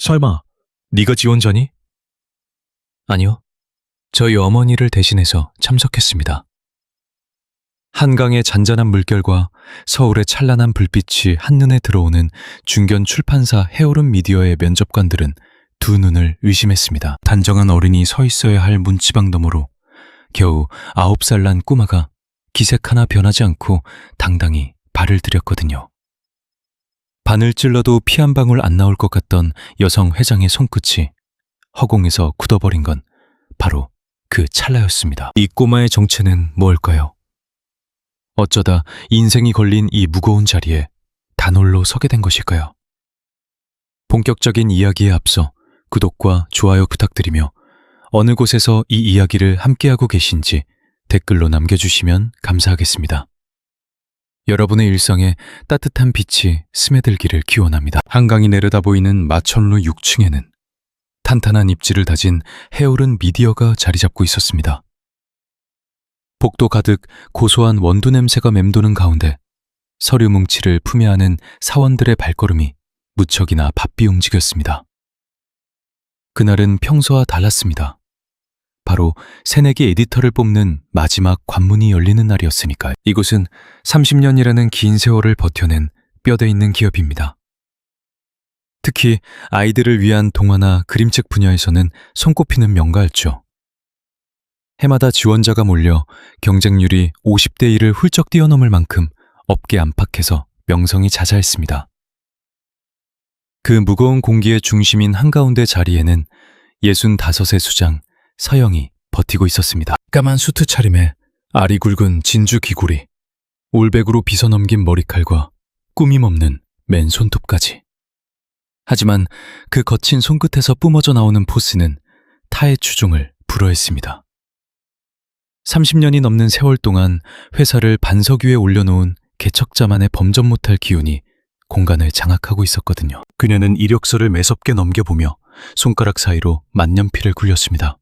설마 네가 지원자니? 아니요. 저희 어머니를 대신해서 참석했습니다. 한강의 잔잔한 물결과 서울의 찬란한 불빛이 한눈에 들어오는 중견 출판사 해오름 미디어의 면접관들은 두 눈을 의심했습니다. 단정한 어른이 서 있어야 할 문지방 너머로 겨우 9살 난 꼬마가 기색 하나 변하지 않고 당당히 발을 들였거든요. 바늘 찔러도 피 한 방울 안 나올 것 같던 여성 회장의 손끝이 허공에서 굳어버린 건 바로 그 찰나였습니다. 이 꼬마의 정체는 뭘까요? 어쩌다 인생이 걸린 이 무거운 자리에 단홀로 서게 된 것일까요? 본격적인 이야기에 앞서 구독과 좋아요 부탁드리며 어느 곳에서 이 이야기를 함께하고 계신지 댓글로 남겨주시면 감사하겠습니다. 여러분의 일상에 따뜻한 빛이 스며들기를 기원합니다. 한강이 내려다 보이는 마천루 6층에는 탄탄한 입지를 다진 해오른 미디어가 자리 잡고 있었습니다. 복도 가득 고소한 원두 냄새가 맴도는 가운데 서류 뭉치를 품에 안은 사원들의 발걸음이 무척이나 바삐 움직였습니다. 그날은 평소와 달랐습니다. 바로 새내기 에디터를 뽑는 마지막 관문이 열리는 날이었으니까요. 이곳은 30년이라는 긴 세월을 버텨낸 뼈대 있는 기업입니다. 특히 아이들을 위한 동화나 그림책 분야에서는 손꼽히는 명가였죠. 해마다 지원자가 몰려 경쟁률이 50대 1을 훌쩍 뛰어넘을 만큼 업계 안팎에서 명성이 자자했습니다. 그 무거운 공기의 중심인 한가운데 자리에는 65의 수장 서영이 버티고 있었습니다. 까만 수트 차림에 알이 굵은 진주 귀고리, 올백으로 빗어넘긴 머리칼과 꾸밈없는 맨 손톱까지. 하지만 그 거친 손끝에서 뿜어져 나오는 포스는 타의 추종을 불허했습니다. 30년이 넘는 세월 동안 회사를 반석 위에 올려놓은 개척자만의 범접 못할 기운이 공간을 장악하고 있었거든요. 그녀는 이력서를 매섭게 넘겨보며 손가락 사이로 만년필을 굴렸습니다.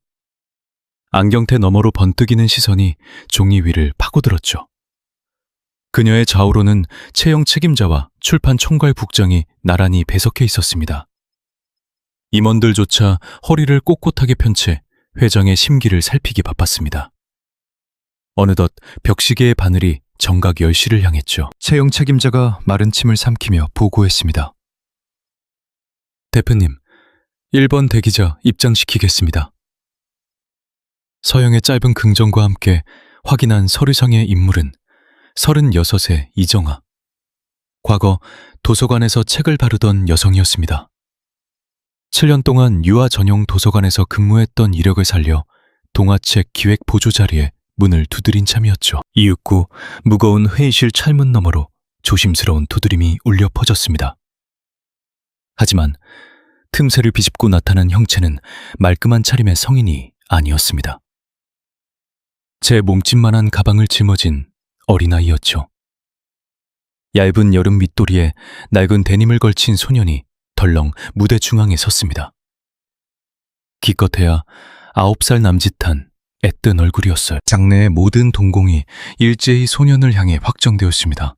안경테 너머로 번뜩이는 시선이 종이 위를 파고들었죠. 그녀의 좌우로는 채용 책임자와 출판 총괄 국장이 나란히 배석해 있었습니다. 임원들조차 허리를 꼿꼿하게 편 채 회장의 심기를 살피기 바빴습니다. 어느덧 벽시계의 바늘이 정각 10시를 향했죠. 채용 책임자가 마른 침을 삼키며 보고했습니다. 대표님, 1번 대기자 입장시키겠습니다. 서영의 짧은 긍정과 함께 확인한 서류상의 인물은 36의 이정아. 과거 도서관에서 책을 바르던 여성이었습니다. 7년 동안 유아 전용 도서관에서 근무했던 이력을 살려 동화책 기획 보조 자리에 문을 두드린 참이었죠. 이윽고 무거운 회의실 철문 너머로 조심스러운 두드림이 울려 퍼졌습니다. 하지만 틈새를 비집고 나타난 형체는 말끔한 차림의 성인이 아니었습니다. 제 몸집만한 가방을 짊어진 어린아이였죠. 얇은 여름 밑도리에 낡은 데님을 걸친 소년이 덜렁 무대 중앙에 섰습니다. 기껏해야 9살 남짓한 애뜬 얼굴이었어요. 장내의 모든 동공이 일제히 소년을 향해 확정되었습니다.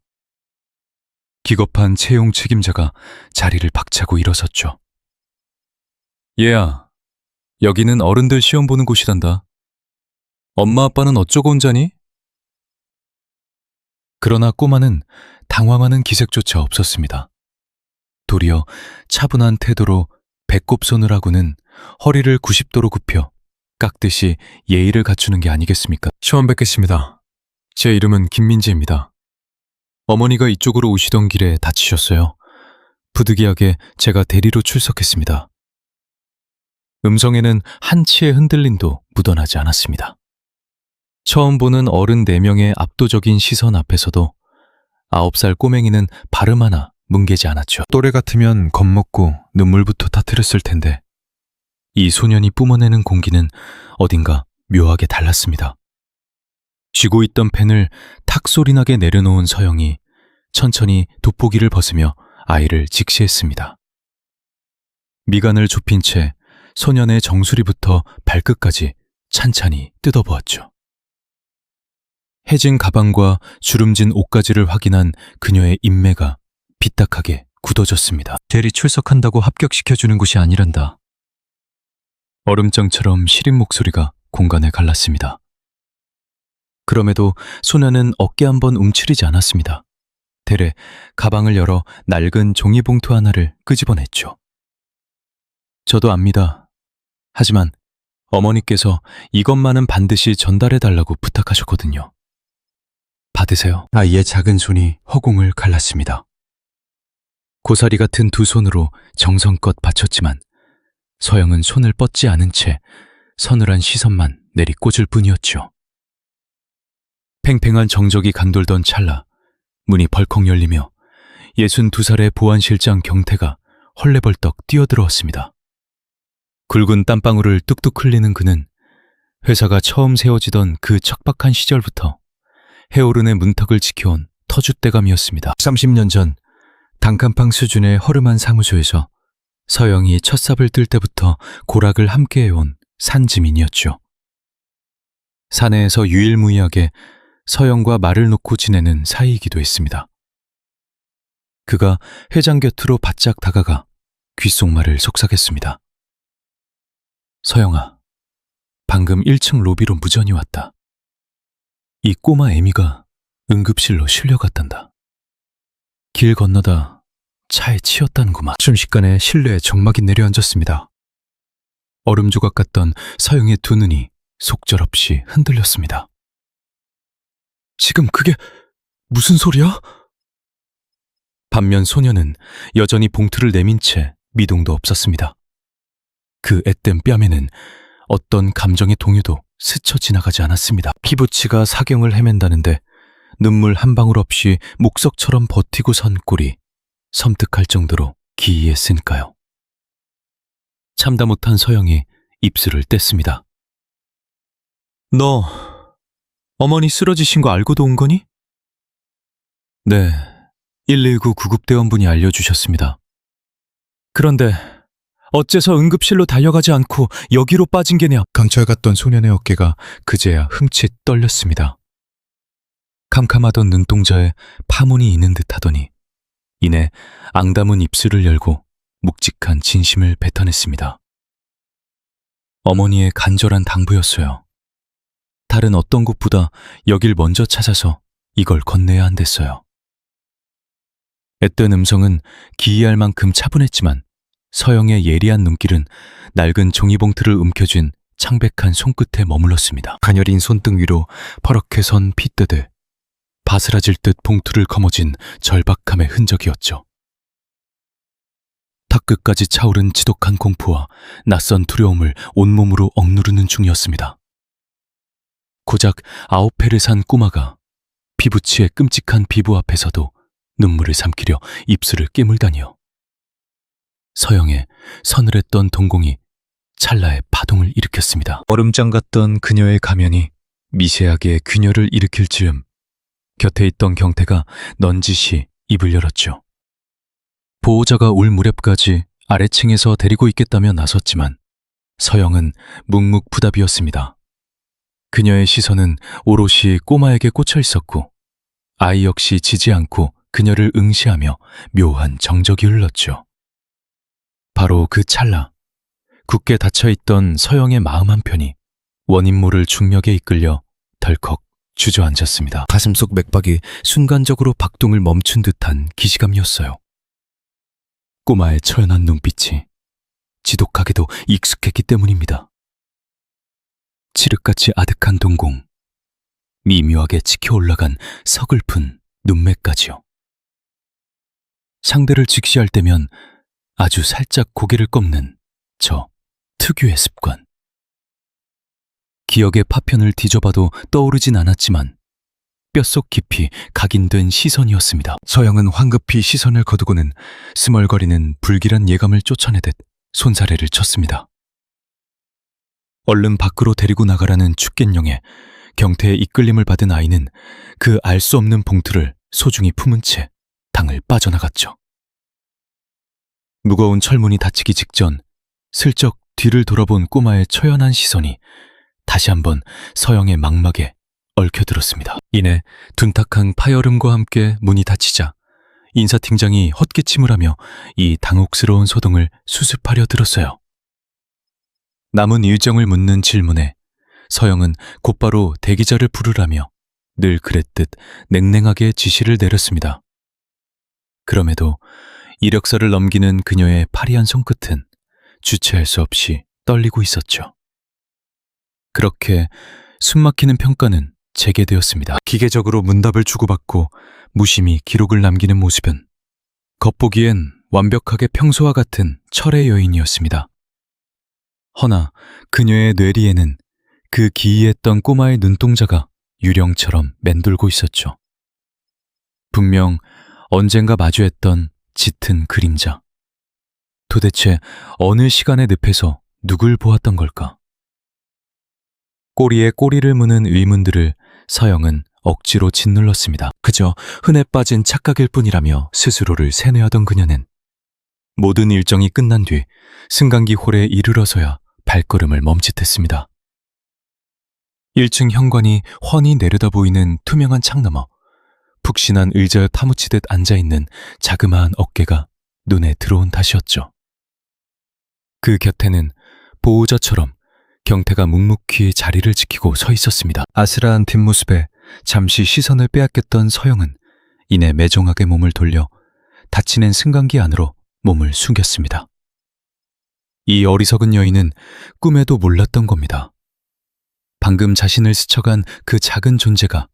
기겁한 채용 책임자가 자리를 박차고 일어섰죠. 얘야, 여기는 어른들 시험 보는 곳이란다. 엄마 아빠는 어쩌고 온자니? 그러나 꼬마는 당황하는 기색조차 없었습니다. 도리어 차분한 태도로 배꼽손을 하고는 허리를 90도로 굽혀 깎듯이 예의를 갖추는 게 아니겠습니까? 처음 뵙겠습니다. 제 이름은 김민지입니다. 어머니가 이쪽으로 오시던 길에 다치셨어요. 부득이하게 제가 대리로 출석했습니다. 음성에는 한치의 흔들림도 묻어나지 않았습니다. 처음 보는 어른 4명의 압도적인 시선 앞에서도 9살 꼬맹이는 발음 하나 뭉개지 않았죠. 또래 같으면 겁먹고 눈물부터 터뜨렸을 텐데 이 소년이 뿜어내는 공기는 어딘가 묘하게 달랐습니다. 쥐고 있던 펜을 탁 소리나게 내려놓은 서영이 천천히 돋보기를 벗으며 아이를 직시했습니다. 미간을 좁힌 채 소년의 정수리부터 발끝까지 찬찬히 뜯어보았죠. 해진 가방과 주름진 옷가지를 확인한 그녀의 인매가 삐딱하게 굳어졌습니다. 대리 출석한다고 합격시켜주는 곳이 아니란다. 얼음장처럼 시린 목소리가 공간을 갈랐습니다. 그럼에도 소녀는 어깨 한번 움츠리지 않았습니다. 대래 가방을 열어 낡은 종이봉투 하나를 끄집어냈죠. 저도 압니다. 하지만 어머니께서 이것만은 반드시 전달해달라고 부탁하셨거든요. 받으세요. 아이의 작은 손이 허공을 갈랐습니다. 고사리 같은 두 손으로 정성껏 받쳤지만 서영은 손을 뻗지 않은 채 서늘한 시선만 내리꽂을 뿐이었죠. 팽팽한 정적이 간돌던 찰나 문이 벌컥 열리며 62살의 보안실장 경태가 헐레벌떡 뛰어들어왔습니다. 굵은 땀방울을 뚝뚝 흘리는 그는 회사가 처음 세워지던 그 척박한 시절부터 해오른의 문턱을 지켜온 터줏대감이었습니다. 30년 전 단칸방 수준의 허름한 사무소에서 서영이 첫 삽을 뜰 때부터 고락을 함께해온 산지민이었죠. 사내에서 유일무이하게 서영과 말을 놓고 지내는 사이이기도 했습니다. 그가 회장 곁으로 바짝 다가가 귓속말을 속삭였습니다. 서영아, 방금 1층 로비로 무전이 왔다. 이 꼬마 애미가 응급실로 실려갔단다. 길 건너다 차에 치였다는구만. 순식간에 실내에 정막이 내려앉았습니다. 얼음 조각 같던 서영의 두 눈이 속절없이 흔들렸습니다. 지금 그게 무슨 소리야? 반면 소녀는 여전히 봉투를 내민 채 미동도 없었습니다. 그 앳된 뺨에는 어떤 감정의 동요도 스쳐 지나가지 않았습니다. 피부치가 사경을 헤맨다는데 눈물 한 방울 없이 목석처럼 버티고 선 꼴이 섬뜩할 정도로 기이했으니까요. 참다 못한 서영이 입술을 뗐습니다. 너 어머니 쓰러지신 거 알고도 온 거니? 네, 119 구급대원분이 알려주셨습니다. 그런데 어째서 응급실로 달려가지 않고 여기로 빠진 게냐? 강철 같던 소년의 어깨가 그제야 흠칫 떨렸습니다. 캄캄하던 눈동자에 파문이 있는 듯 하더니 이내 앙담은 입술을 열고 묵직한 진심을 뱉어냈습니다. 어머니의 간절한 당부였어요. 다른 어떤 곳보다 여길 먼저 찾아서 이걸 건네야 한댔어요. 앳된 음성은 기이할 만큼 차분했지만 서영의 예리한 눈길은 낡은 종이봉투를 움켜쥔 창백한 손끝에 머물렀습니다. 가녀린 손등 위로 퍼렇게 선 핏대들, 바스라질 듯 봉투를 거머쥔 절박함의 흔적이었죠. 턱끝까지 차오른 지독한 공포와 낯선 두려움을 온몸으로 억누르는 중이었습니다. 고작 9회를 산 꼬마가 피부치의 끔찍한 비부 앞에서도 눈물을 삼키려 입술을 깨물다니요. 서영의 서늘했던 동공이 찰나의 파동을 일으켰습니다. 얼음장 같던 그녀의 가면이 미세하게 균열을 일으킬 즈음 곁에 있던 경태가 넌지시 입을 열었죠. 보호자가 올 무렵까지 아래층에서 데리고 있겠다며 나섰지만 서영은 묵묵부답이었습니다. 그녀의 시선은 오롯이 꼬마에게 꽂혀 있었고 아이 역시 지지 않고 그녀를 응시하며 묘한 정적이 흘렀죠. 바로 그 찰나, 굳게 닫혀있던 서영의 마음 한편이 원인 모를 중력에 이끌려 덜컥 주저앉았습니다. 가슴속 맥박이 순간적으로 박동을 멈춘 듯한 기시감이었어요. 꼬마의 처연한 눈빛이 지독하게도 익숙했기 때문입니다. 칠흑같이 아득한 동공, 미묘하게 치켜올라간 서글픈 눈매까지요. 상대를 직시할 때면 아주 살짝 고개를 꺾는 저 특유의 습관. 기억의 파편을 뒤져봐도 떠오르진 않았지만 뼛속 깊이 각인된 시선이었습니다. 서영은 황급히 시선을 거두고는 스멀거리는 불길한 예감을 쫓아내듯 손사래를 쳤습니다. 얼른 밖으로 데리고 나가라는 축겐령에 경태의 이끌림을 받은 아이는 그 알 수 없는 봉투를 소중히 품은 채 당을 빠져나갔죠. 무거운 철문이 닫히기 직전 슬쩍 뒤를 돌아본 꼬마의 처연한 시선이 다시 한번 서영의 망막에 얽혀들었습니다. 이내 둔탁한 파열음과 함께 문이 닫히자 인사팀장이 헛기침을 하며 이 당혹스러운 소동을 수습하려 들었어요. 남은 일정을 묻는 질문에 서영은 곧바로 대기자를 부르라며 늘 그랬듯 냉랭하게 지시를 내렸습니다. 그럼에도 이력서를 넘기는 그녀의 파리한 손끝은 주체할 수 없이 떨리고 있었죠. 그렇게 숨막히는 평가는 재개되었습니다. 기계적으로 문답을 주고받고 무심히 기록을 남기는 모습은 겉보기엔 완벽하게 평소와 같은 철의 여인이었습니다. 허나 그녀의 뇌리에는 그 기이했던 꼬마의 눈동자가 유령처럼 맴돌고 있었죠. 분명 언젠가 마주했던 짙은 그림자. 도대체 어느 시간의 늪에서 누굴 보았던 걸까? 꼬리에 꼬리를 무는 의문들을 서영은 억지로 짓눌렀습니다. 그저 흔해 빠진 착각일 뿐이라며 스스로를 세뇌하던 그녀는 모든 일정이 끝난 뒤 승강기 홀에 이르러서야 발걸음을 멈칫했습니다. 1층 현관이 훤히 내려다 보이는 투명한 창 너머 푹신한 의자에 타무치듯 앉아있는 자그마한 어깨가 눈에 들어온 탓이었죠. 그 곁에는 보호자처럼 경태가 묵묵히 자리를 지키고 서 있었습니다. 아슬아한 뒷모습에 잠시 시선을 빼앗겼던 서영은 이내 매정하게 몸을 돌려 닫히는 승강기 안으로 몸을 숨겼습니다. 이 어리석은 여인은 꿈에도 몰랐던 겁니다. 방금 자신을 스쳐간 그 작은 존재가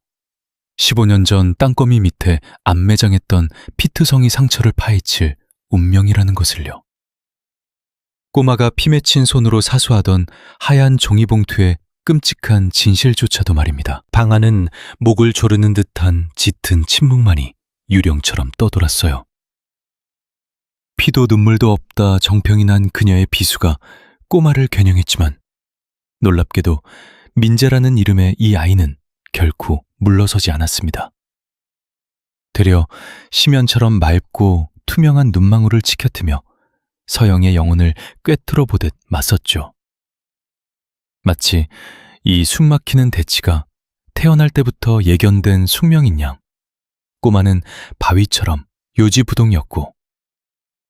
15년 전 땅거미 밑에 안매장했던 피트성이 상처를 파헤칠 운명이라는 것을요. 꼬마가 피 맺힌 손으로 사수하던 하얀 종이봉투의 끔찍한 진실조차도 말입니다. 방 안은 목을 조르는 듯한 짙은 침묵만이 유령처럼 떠돌았어요. 피도 눈물도 없다 정평이 난 그녀의 비수가 꼬마를 겨냥했지만 놀랍게도 민재라는 이름의 이 아이는 결코 물러서지 않았습니다. 되려 심연처럼 맑고 투명한 눈망울을 치켜트며 서영의 영혼을 꿰뚫어 보듯 맞섰죠. 마치 이 숨막히는 대치가 태어날 때부터 예견된 숙명인 양 꼬마는 바위처럼 요지부동이었고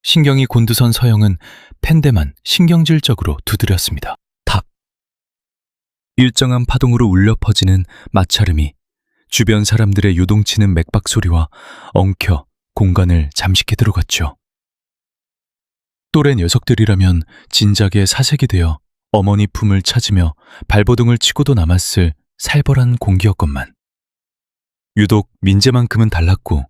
신경이 곤두선 서영은 펜대만 신경질적으로 두드렸습니다. 탁! 일정한 파동으로 울려 퍼지는 마찰음이 주변 사람들의 요동치는 맥박 소리와 엉켜 공간을 잠식해 들어갔죠. 또래 녀석들이라면 진작에 사색이 되어 어머니 품을 찾으며 발버둥을 치고도 남았을 살벌한 공기였건만 유독 민재만큼은 달랐고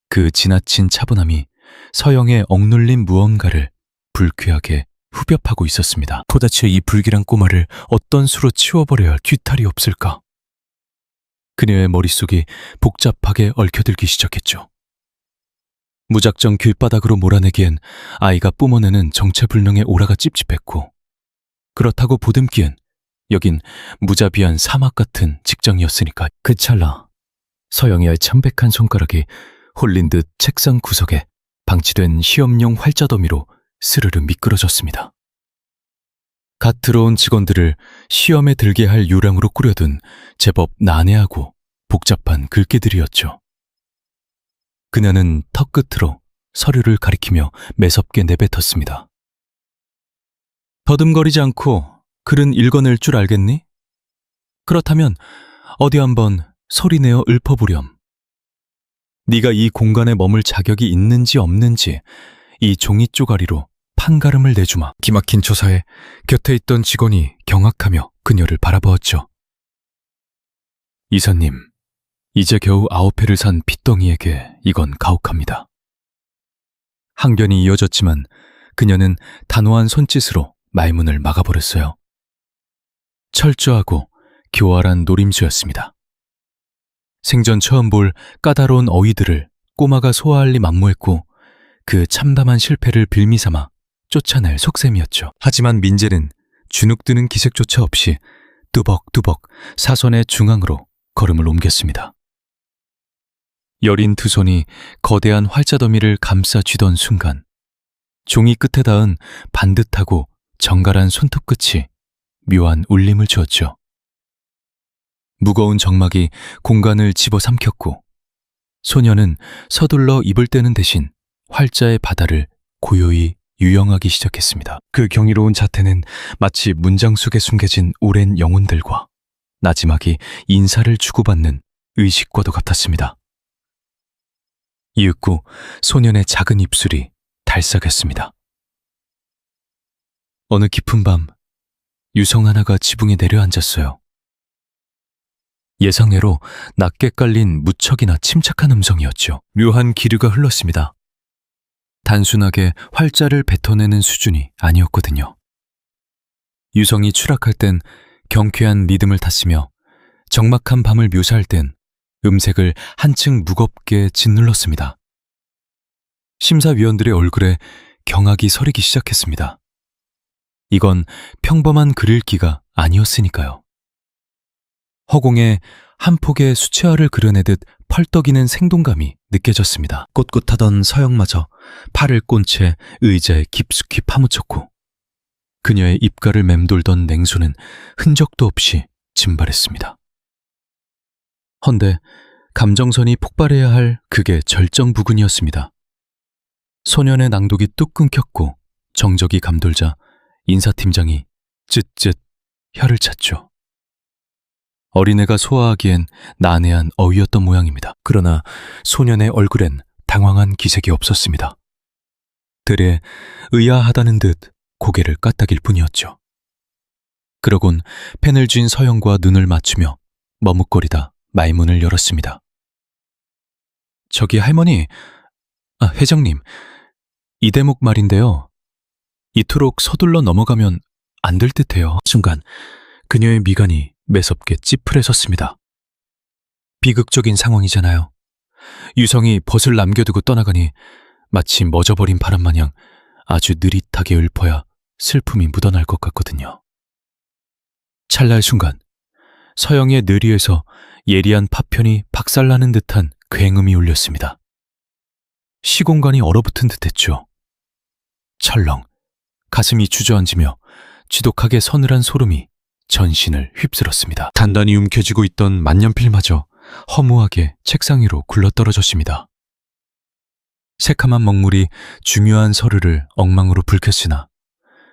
그 지나친 차분함이 서영의 억눌린 무언가를 불쾌하게 후벼파고 있었습니다. 도대체 이 불길한 꼬마를 어떤 수로 치워버려야 할 뒤탈이 없을까? 그녀의 머릿속이 복잡하게 얽혀들기 시작했죠. 무작정 길바닥으로 몰아내기엔 아이가 뿜어내는 정체불명의 오라가 찝찝했고 그렇다고 보듬기엔 여긴 무자비한 사막 같은 직장이었으니까. 그 찰나 서영이의 창백한 손가락이 홀린 듯 책상 구석에 방치된 시험용 활자더미로 스르르 미끄러졌습니다. 갓 들어온 직원들을 시험에 들게 할 요량으로 꾸려둔 제법 난해하고 복잡한 글귀들이었죠. 그녀는 턱 끝으로 서류를 가리키며 매섭게 내뱉었습니다. 더듬거리지 않고 글은 읽어낼 줄 알겠니? 그렇다면 어디 한번 소리내어 읊어보렴. 네가 이 공간에 머물 자격이 있는지 없는지 이 종이 쪼가리로 판가름을 내주마. 기막힌 조사에 곁에 있던 직원이 경악하며 그녀를 바라보았죠. 이사님, 이제 겨우 9회를 산 핏덩이에게 이건 가혹합니다. 항변이 이어졌지만 그녀는 단호한 손짓으로 말문을 막아버렸어요. 철저하고 교활한 노림수였습니다. 생전 처음 볼 까다로운 어휘들을 꼬마가 소화할 리 만무했고 그 참담한 실패를 빌미삼아 쫓아낼 속셈이었죠. 하지만 민재는 주눅드는 기색조차 없이 뚜벅뚜벅 사선의 중앙으로 걸음을 옮겼습니다. 여린 두 손이 거대한 활자더미를 감싸 쥐던 순간 종이 끝에 닿은 반듯하고 정갈한 손톱 끝이 묘한 울림을 주었죠. 무거운 정막이 공간을 집어삼켰고 소녀는 서둘러 입을 떼는 대신 활자의 바다를 고요히 유영하기 시작했습니다. 그 경이로운 자태는 마치 문장 속에 숨겨진 오랜 영혼들과 나지막이 인사를 주고받는 의식과도 같았습니다. 이윽고 소년의 작은 입술이 달싹였습니다. 어느 깊은 밤 유성 하나가 지붕에 내려앉았어요. 예상외로 낮게 깔린 무척이나 침착한 음성이었죠. 묘한 기류가 흘렀습니다. 단순하게 활자를 뱉어내는 수준이 아니었거든요. 유성이 추락할 땐 경쾌한 리듬을 탔으며 적막한 밤을 묘사할 땐 음색을 한층 무겁게 짓눌렀습니다. 심사위원들의 얼굴에 경악이 서리기 시작했습니다. 이건 평범한 글 읽기가 아니었으니까요. 허공에 한 폭의 수채화를 그려내듯 펄떡이는 생동감이 느껴졌습니다. 꼿꼿하던 서영마저 팔을 꼰 채 의자에 깊숙이 파묻혔고 그녀의 입가를 맴돌던 냉소는 흔적도 없이 증발했습니다. 헌데 감정선이 폭발해야 할 그게 절정 부근이었습니다. 소년의 낭독이 뚝 끊겼고 정적이 감돌자 인사팀장이 쯧쯧 혀를 찼죠. 어린애가 소화하기엔 난해한 어휘였던 모양입니다. 그러나 소년의 얼굴엔 당황한 기색이 없었습니다. 들에 의아하다는 듯 고개를 까딱일 뿐이었죠. 그러곤 펜을 쥔 서영과 눈을 맞추며 머뭇거리다 말문을 열었습니다. 저기 할머니, 회장님, 이 대목 말인데요. 이토록 서둘러 넘어가면 안 될 듯해요. 순간 그녀의 미간이 매섭게 찌푸려졌습니다. 비극적인 상황이잖아요. 유성이 벗을 남겨두고 떠나가니 마치 멎어버린 바람 마냥 아주 느릿하게 읊어야 슬픔이 묻어날 것 같거든요. 찰나의 순간 서영의 뇌리에서 예리한 파편이 박살나는 듯한 굉음이 울렸습니다. 시공간이 얼어붙은 듯했죠. 철렁 가슴이 주저앉으며 지독하게 서늘한 소름이 전신을 휩쓸었습니다. 단단히 움켜쥐고 있던 만년필마저 허무하게 책상 위로 굴러떨어졌습니다. 새카만 먹물이 중요한 서류를 엉망으로 붉혔으나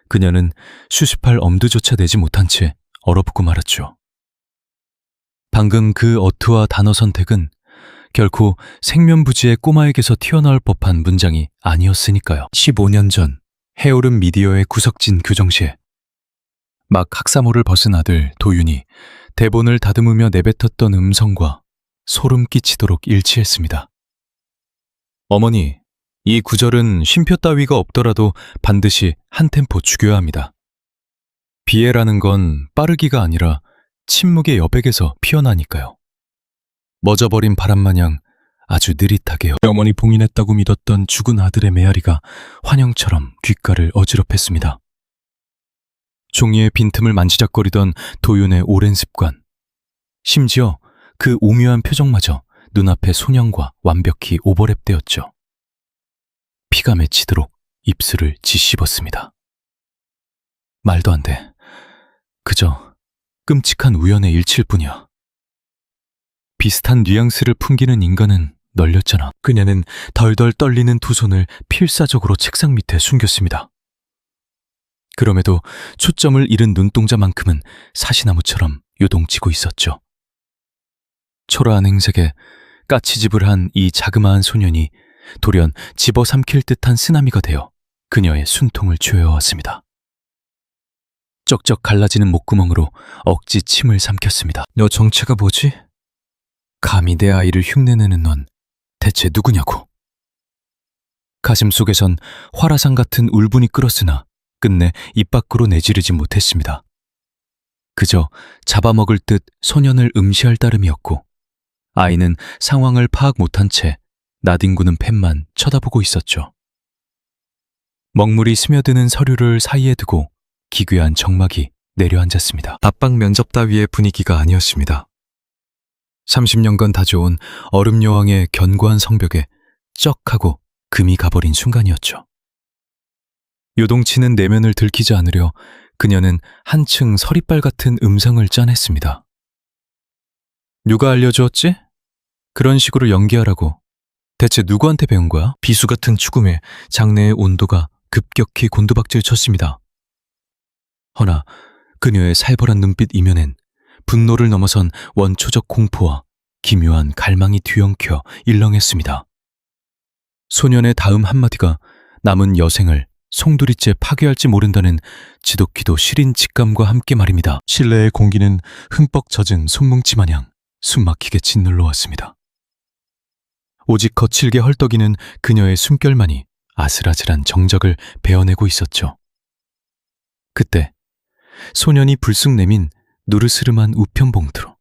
그녀는 수습할 엄두조차 내지 못한 채 얼어붙고 말았죠. 방금 그 어투와 단어 선택은 결코 생면부지의 꼬마에게서 튀어나올 법한 문장이 아니었으니까요. 15년 전 해오름 미디어의 구석진 교정실에 막 학사모를 벗은 아들 도윤이 대본을 다듬으며 내뱉었던 음성과 소름 끼치도록 일치했습니다. 어머니, 이 구절은 쉼표 따위가 없더라도 반드시 한 템포 죽여야 합니다. 비애라는 건 빠르기가 아니라 침묵의 여백에서 피어나니까요. 멎어버린 바람마냥 아주 느릿하게 어머니 봉인했다고 믿었던 죽은 아들의 메아리가 환영처럼 귓가를 어지럽혔습니다. 종이의 빈틈을 만지작거리던 도윤의 오랜 습관, 심지어 그 오묘한 표정마저 눈앞의 소년과 완벽히 오버랩되었죠. 피가 맺히도록 입술을 짓씹었습니다. 말도 안 돼. 그저 끔찍한 우연의 일치일 뿐이야. 비슷한 뉘앙스를 풍기는 인간은 널렸잖아. 그녀는 덜덜 떨리는 두 손을 필사적으로 책상 밑에 숨겼습니다. 그럼에도 초점을 잃은 눈동자만큼은 사시나무처럼 요동치고 있었죠. 초라한 행색에 까치집을 한 이 자그마한 소년이 돌연 집어삼킬 듯한 쓰나미가 되어 그녀의 숨통을 조여왔습니다. 쩍쩍 갈라지는 목구멍으로 억지 침을 삼켰습니다. 너 정체가 뭐지? 감히 내 아이를 흉내내는 넌 대체 누구냐고. 가슴 속에선 화라산 같은 울분이 끓었으나 끝내 입 밖으로 내지르지 못했습니다. 그저 잡아먹을 듯 소년을 음시할 따름이었고 아이는 상황을 파악 못한 채 나뒹구는 펜만 쳐다보고 있었죠. 먹물이 스며드는 서류를 사이에 두고 기괴한 정막이 내려앉았습니다. 압박 면접 따위의 분위기가 아니었습니다. 30년간 다져온 얼음 여왕의 견고한 성벽에 쩍 하고 금이 가버린 순간이었죠. 요동치는 내면을 들키지 않으려 그녀는 한층 서리빨 같은 음성을 짜냈습니다. 누가 알려주었지? 그런 식으로 연기하라고 대체 누구한테 배운 거야? 비수 같은 죽음에 장내의 온도가 급격히 곤두박질 쳤습니다. 허나 그녀의 살벌한 눈빛 이면엔 분노를 넘어선 원초적 공포와 기묘한 갈망이 뒤엉켜 일렁했습니다. 소년의 다음 한마디가 남은 여생을 송두리째 파괴할지 모른다는 지독히도 시린 직감과 함께 말입니다. 실내의 공기는 흠뻑 젖은 손뭉치 마냥 숨막히게 짓눌러 왔습니다. 오직 거칠게 헐떡이는 그녀의 숨결만이 아슬아슬한 정적을 베어내고 있었죠. 그때 소년이 불쑥 내민 누르스름한 우편 봉투로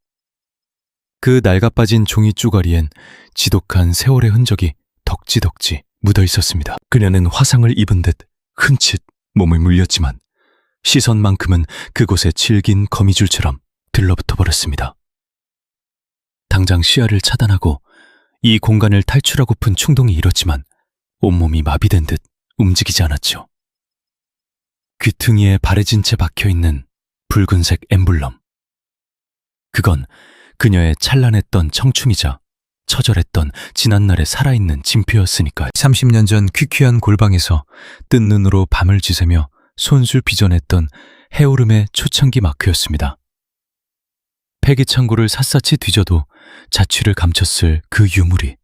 그 낡아빠진 종이 쪼가리엔 지독한 세월의 흔적이 덕지덕지 묻어 있었습니다. 그녀는 화상을 입은 듯 흠칫 몸을 물렸지만 시선만큼은 그곳에 질긴 거미줄처럼 들러붙어 버렸습니다. 당장 시야를 차단하고 이 공간을 탈출하고픈 충동이 일었지만 온몸이 마비된 듯 움직이지 않았죠. 귀퉁이에 바래진 채 박혀있는 붉은색 엠블럼. 그건 그녀의 찬란했던 청춘이자 처절했던 지난날의 살아있는 진표였으니까요. 30년 전 퀴퀴한 골방에서 뜬 눈으로 밤을 지새며 손수 빚어냈던 해오름의 초창기 마크였습니다. 폐기창고를 샅샅이 뒤져도 자취를 감췄을 그 유물이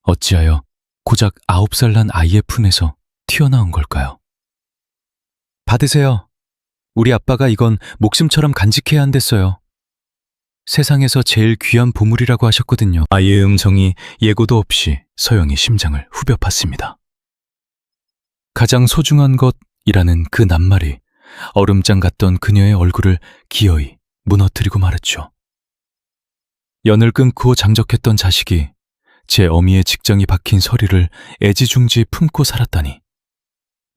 어찌하여 고작 9살 난 아이의 품에서 튀어나온 걸까요? 받으세요. 우리 아빠가 이건 목숨처럼 간직해야 한댔어요. 세상에서 제일 귀한 보물이라고 하셨거든요. 아이의 음성이 예고도 없이 서영의 심장을 후벼 팠습니다. 가장 소중한 것이라는 그 낱말이 얼음장 같던 그녀의 얼굴을 기어이 무너뜨리고 말았죠. 연을 끊고 장적했던 자식이 제 어미의 직장이 박힌 서리를 애지중지 품고 살았다니.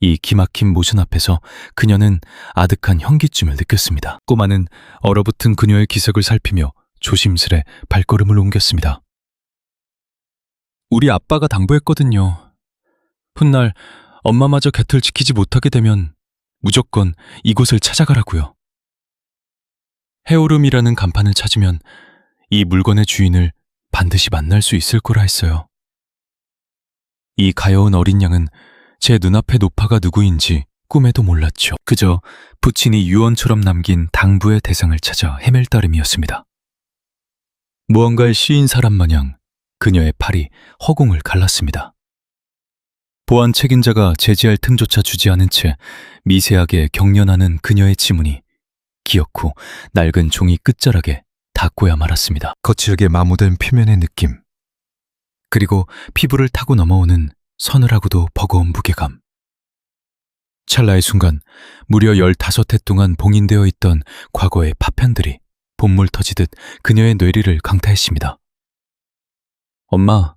이 기막힌 모순 앞에서 그녀는 아득한 현기증을 느꼈습니다. 꼬마는 얼어붙은 그녀의 기색을 살피며 조심스레 발걸음을 옮겼습니다. 우리 아빠가 당부했거든요. 훗날 엄마마저 곁을 지키지 못하게 되면 무조건 이곳을 찾아가라고요. 해오름이라는 간판을 찾으면 이 물건의 주인을 반드시 만날 수 있을 거라 했어요. 이 가여운 어린 양은 제 눈앞의 노파가 누구인지 꿈에도 몰랐죠. 그저 부친이 유언처럼 남긴 당부의 대상을 찾아 헤맬 따름이었습니다. 무언가에 씌인 사람 마냥 그녀의 팔이 허공을 갈랐습니다. 보안 책임자가 제지할 틈조차 주지 않은 채 미세하게 경련하는 그녀의 지문이 기어코 낡은 종이 끝자락에 닿고야 말았습니다. 거칠게 마모된 표면의 느낌. 그리고 피부를 타고 넘어오는 서늘하고도 버거운 무게감. 찰나의 순간 무려 15해 동안 봉인되어 있던 과거의 파편들이 본물 터지듯 그녀의 뇌리를 강타했습니다. 엄마,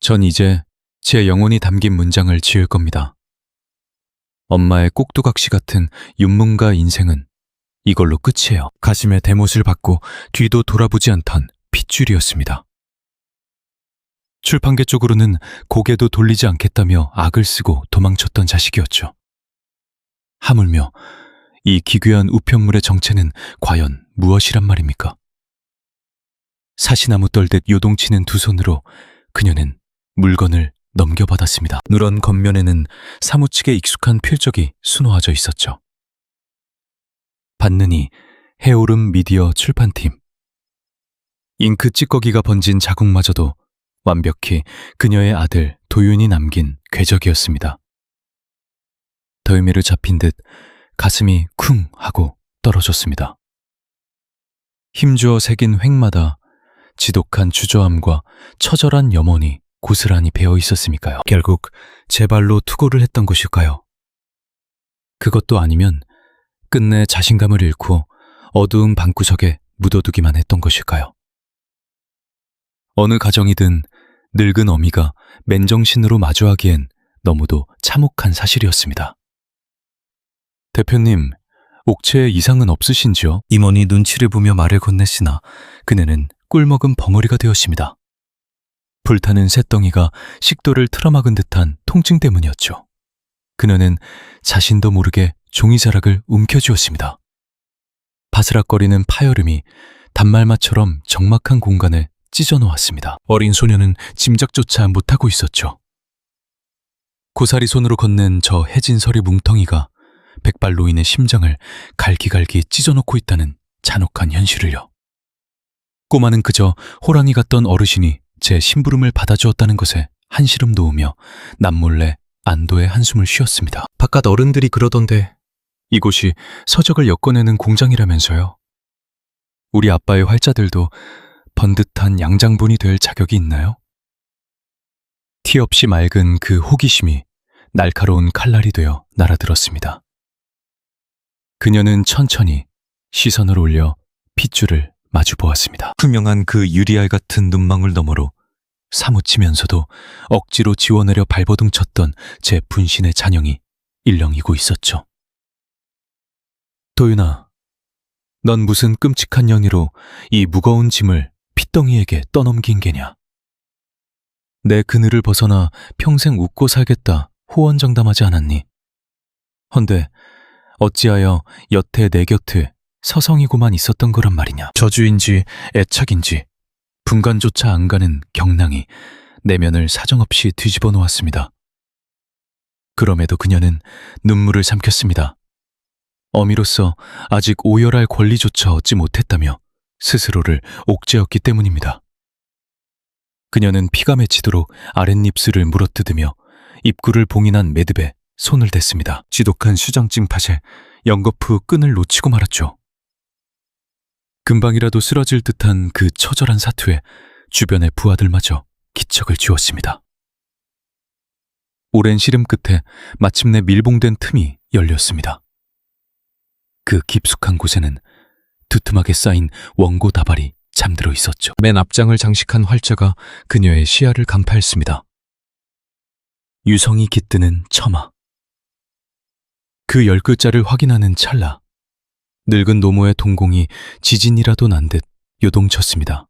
전 이제 제 영혼이 담긴 문장을 지을 겁니다. 엄마의 꼭두각시 같은 윤문가 인생은 이걸로 끝이에요. 가슴에 대못을 받고 뒤도 돌아보지 않던 핏줄이었습니다. 출판계 쪽으로는 고개도 돌리지 않겠다며 악을 쓰고 도망쳤던 자식이었죠. 하물며 이 기괴한 우편물의 정체는 과연 무엇이란 말입니까? 사시나무 떨듯 요동치는 두 손으로 그녀는 물건을 넘겨받았습니다. 누런 겉면에는 사무치게 익숙한 필적이 수놓아져 있었죠. 받느니 해오름 미디어 출판팀. 잉크 찌꺼기가 번진 자국마저도 완벽히 그녀의 아들 도윤이 남긴 궤적이었습니다. 덜미를 잡힌 듯 가슴이 쿵 하고 떨어졌습니다. 힘주어 새긴 획마다 지독한 주저함과 처절한 염원이 고스란히 배어 있었으니까요. 결국 제 발로 투고를 했던 것일까요? 그것도 아니면 끝내 자신감을 잃고 어두운 방구석에 묻어두기만 했던 것일까요? 어느 가정이든 늙은 어미가 맨정신으로 마주하기엔 너무도 참혹한 사실이었습니다. 대표님, 옥체에 이상은 없으신지요? 임원이 눈치를 보며 말을 건넸으나 그네는 꿀먹은 벙어리가 되었습니다. 불타는 쇳덩이가 식도를 틀어막은 듯한 통증 때문이었죠. 그녀는 자신도 모르게 종이자락을 움켜쥐었습니다. 바스락거리는 파여름이 단말마처럼 적막한 공간을 찢어 놓았습니다. 어린 소녀는 짐작조차 못하고 있었죠. 고사리 손으로 건넨 저 해진서리 뭉텅이가 백발 노인의 심장을 갈기갈기 찢어놓고 있다는 잔혹한 현실을요. 꼬마는 그저 호랑이 같던 어르신이 제 심부름을 받아주었다는 것에 한시름 놓으며 남몰래 안도의 한숨을 쉬었습니다. 바깥 어른들이 그러던데 이곳이 서적을 엮어내는 공장이라면서요. 우리 아빠의 활자들도 번듯한 양장본이 될 자격이 있나요? 티 없이 맑은 그 호기심이 날카로운 칼날이 되어 날아들었습니다. 그녀는 천천히 시선을 올려 핏줄을 마주 보았습니다. 투명한 그 유리알 같은 눈망울 너머로 사무치면서도 억지로 지워내려 발버둥쳤던 제 분신의 잔영이 일렁이고 있었죠. 도윤아, 넌 무슨 끔찍한 연유로 이 무거운 짐을 핏덩이에게 떠넘긴 게냐? 내 그늘을 벗어나 평생 웃고 살겠다 호언장담하지 않았니? 헌데 어찌하여 여태 내 곁에 서성이고만 있었던 거란 말이냐? 저주인지 애착인지 분간조차 안 가는 경랑이 내면을 사정없이 뒤집어 놓았습니다. 그럼에도 그녀는 눈물을 삼켰습니다. 어미로서 아직 오열할 권리조차 얻지 못했다며 스스로를 옥죄었기 때문입니다. 그녀는 피가 맺히도록 아랫입술을 물어뜯으며 입구를 봉인한 매듭에 손을 댔습니다. 지독한 수정증 탓에 연거푸 끈을 놓치고 말았죠. 금방이라도 쓰러질 듯한 그 처절한 사투에 주변의 부하들마저 기척을 쥐었습니다. 오랜 시름 끝에 마침내 밀봉된 틈이 열렸습니다. 그 깊숙한 곳에는 두툼하게 쌓인 원고 다발이 잠들어 있었죠. 맨 앞장을 장식한 활자가 그녀의 시야를 간파했습니다. 유성이 깃드는 처마. 그 10글자를 확인하는 찰나 늙은 노모의 동공이 지진이라도 난 듯 요동쳤습니다.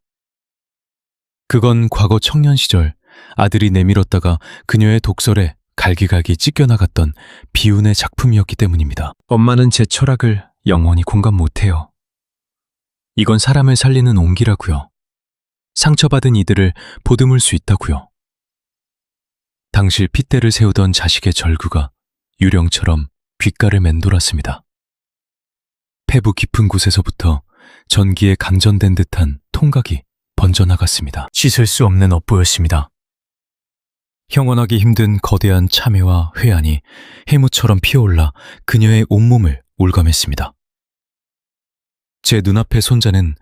그건 과거 청년 시절 아들이 내밀었다가 그녀의 독설에 갈기갈기 찢겨나갔던 비운의 작품이었기 때문입니다. 엄마는 제 철학을 영원히 공감 못해요. 이건 사람을 살리는 옹기라고요. 상처받은 이들을 보듬을 수 있다고요. 당실 핏대를 세우던 자식의 절구가 유령처럼 귓가를 맴돌았습니다. 폐부 깊은 곳에서부터 전기에 강전된 듯한 통각이 번져나갔습니다. 씻을 수 없는 업보였습니다. 형언하기 힘든 거대한 참회와 회한이 해무처럼 피어올라 그녀의 온몸을 올감했습니다. 제 눈앞의 손자는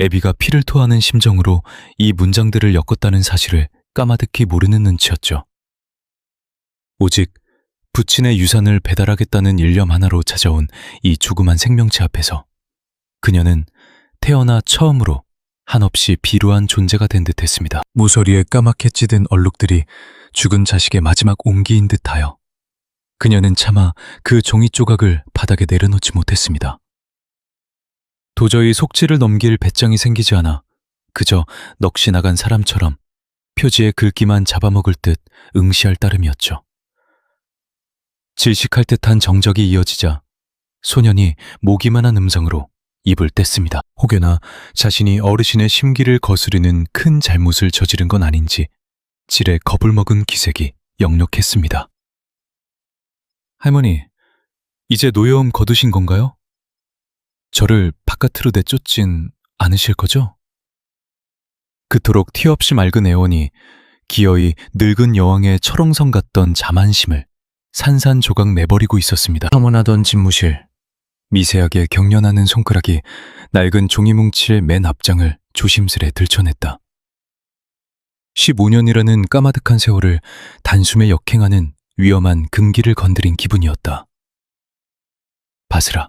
애비가 피를 토하는 심정으로 이 문장들을 엮었다는 사실을 까마득히 모르는 눈치였죠. 오직 부친의 유산을 배달하겠다는 일념 하나로 찾아온 이 조그만 생명체 앞에서 그녀는 태어나 처음으로 한없이 비루한 존재가 된 듯했습니다. 모서리에 까맣게 찌든 얼룩들이 죽은 자식의 마지막 옹기인 듯하여 그녀는 차마 그 종이 조각을 바닥에 내려놓지 못했습니다. 도저히 속지를 넘길 배짱이 생기지 않아 그저 넋이 나간 사람처럼 표지의 글귀만 잡아먹을 듯 응시할 따름이었죠. 질식할 듯한 정적이 이어지자 소년이 모기만한 음성으로 입을 뗐습니다. 혹여나 자신이 어르신의 심기를 거스르는 큰 잘못을 저지른 건 아닌지 질에 겁을 먹은 기색이 역력했습니다. 할머니, 이제 노여움 거두신 건가요? 저를 바깥으로 내쫓진 않으실 거죠? 그토록 티 없이 맑은 애원이 기어이 늙은 여왕의 철옹성 같던 자만심을 산산조각 내버리고 있었습니다. 험원하던 집무실, 미세하게 경련하는 손가락이 낡은 종이뭉치의 맨 앞장을 조심스레 들춰냈다. 15년이라는 까마득한 세월을 단숨에 역행하는 위험한 금기를 건드린 기분이었다. 바스라.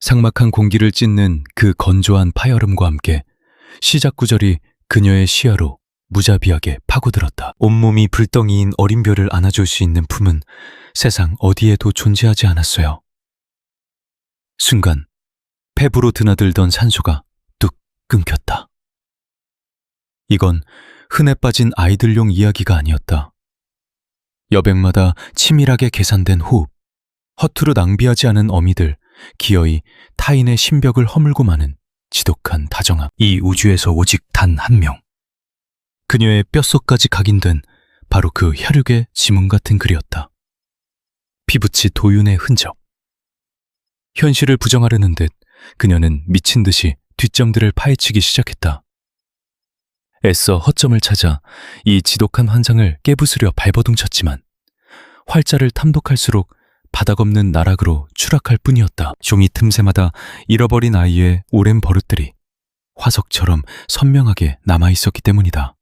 삭막한 공기를 찢는 그 건조한 파여름과 함께 시작 구절이 그녀의 시야로 무자비하게 파고들었다. 온몸이 불덩이인 어린 별을 안아줄 수 있는 품은 세상 어디에도 존재하지 않았어요. 순간 폐부로 드나들던 산소가 뚝 끊겼다. 이건 흔해 빠진 아이들용 이야기가 아니었다. 여백마다 치밀하게 계산된 호흡, 허투루 낭비하지 않은 어미들, 기어이 타인의 신벽을 허물고 마는 지독한 다정함. 이 우주에서 오직 단 한 명. 그녀의 뼛속까지 각인된 바로 그 혈육의 지문 같은 글이었다. 피붙이 도윤의 흔적. 현실을 부정하려는 듯 그녀는 미친 듯이 뒷점들을 파헤치기 시작했다. 애써 허점을 찾아 이 지독한 환상을 깨부수려 발버둥쳤지만 활자를 탐독할수록 바닥 없는 나락으로 추락할 뿐이었다. 종이 틈새마다 잃어버린 아이의 오랜 버릇들이 화석처럼 선명하게 남아있었기 때문이다.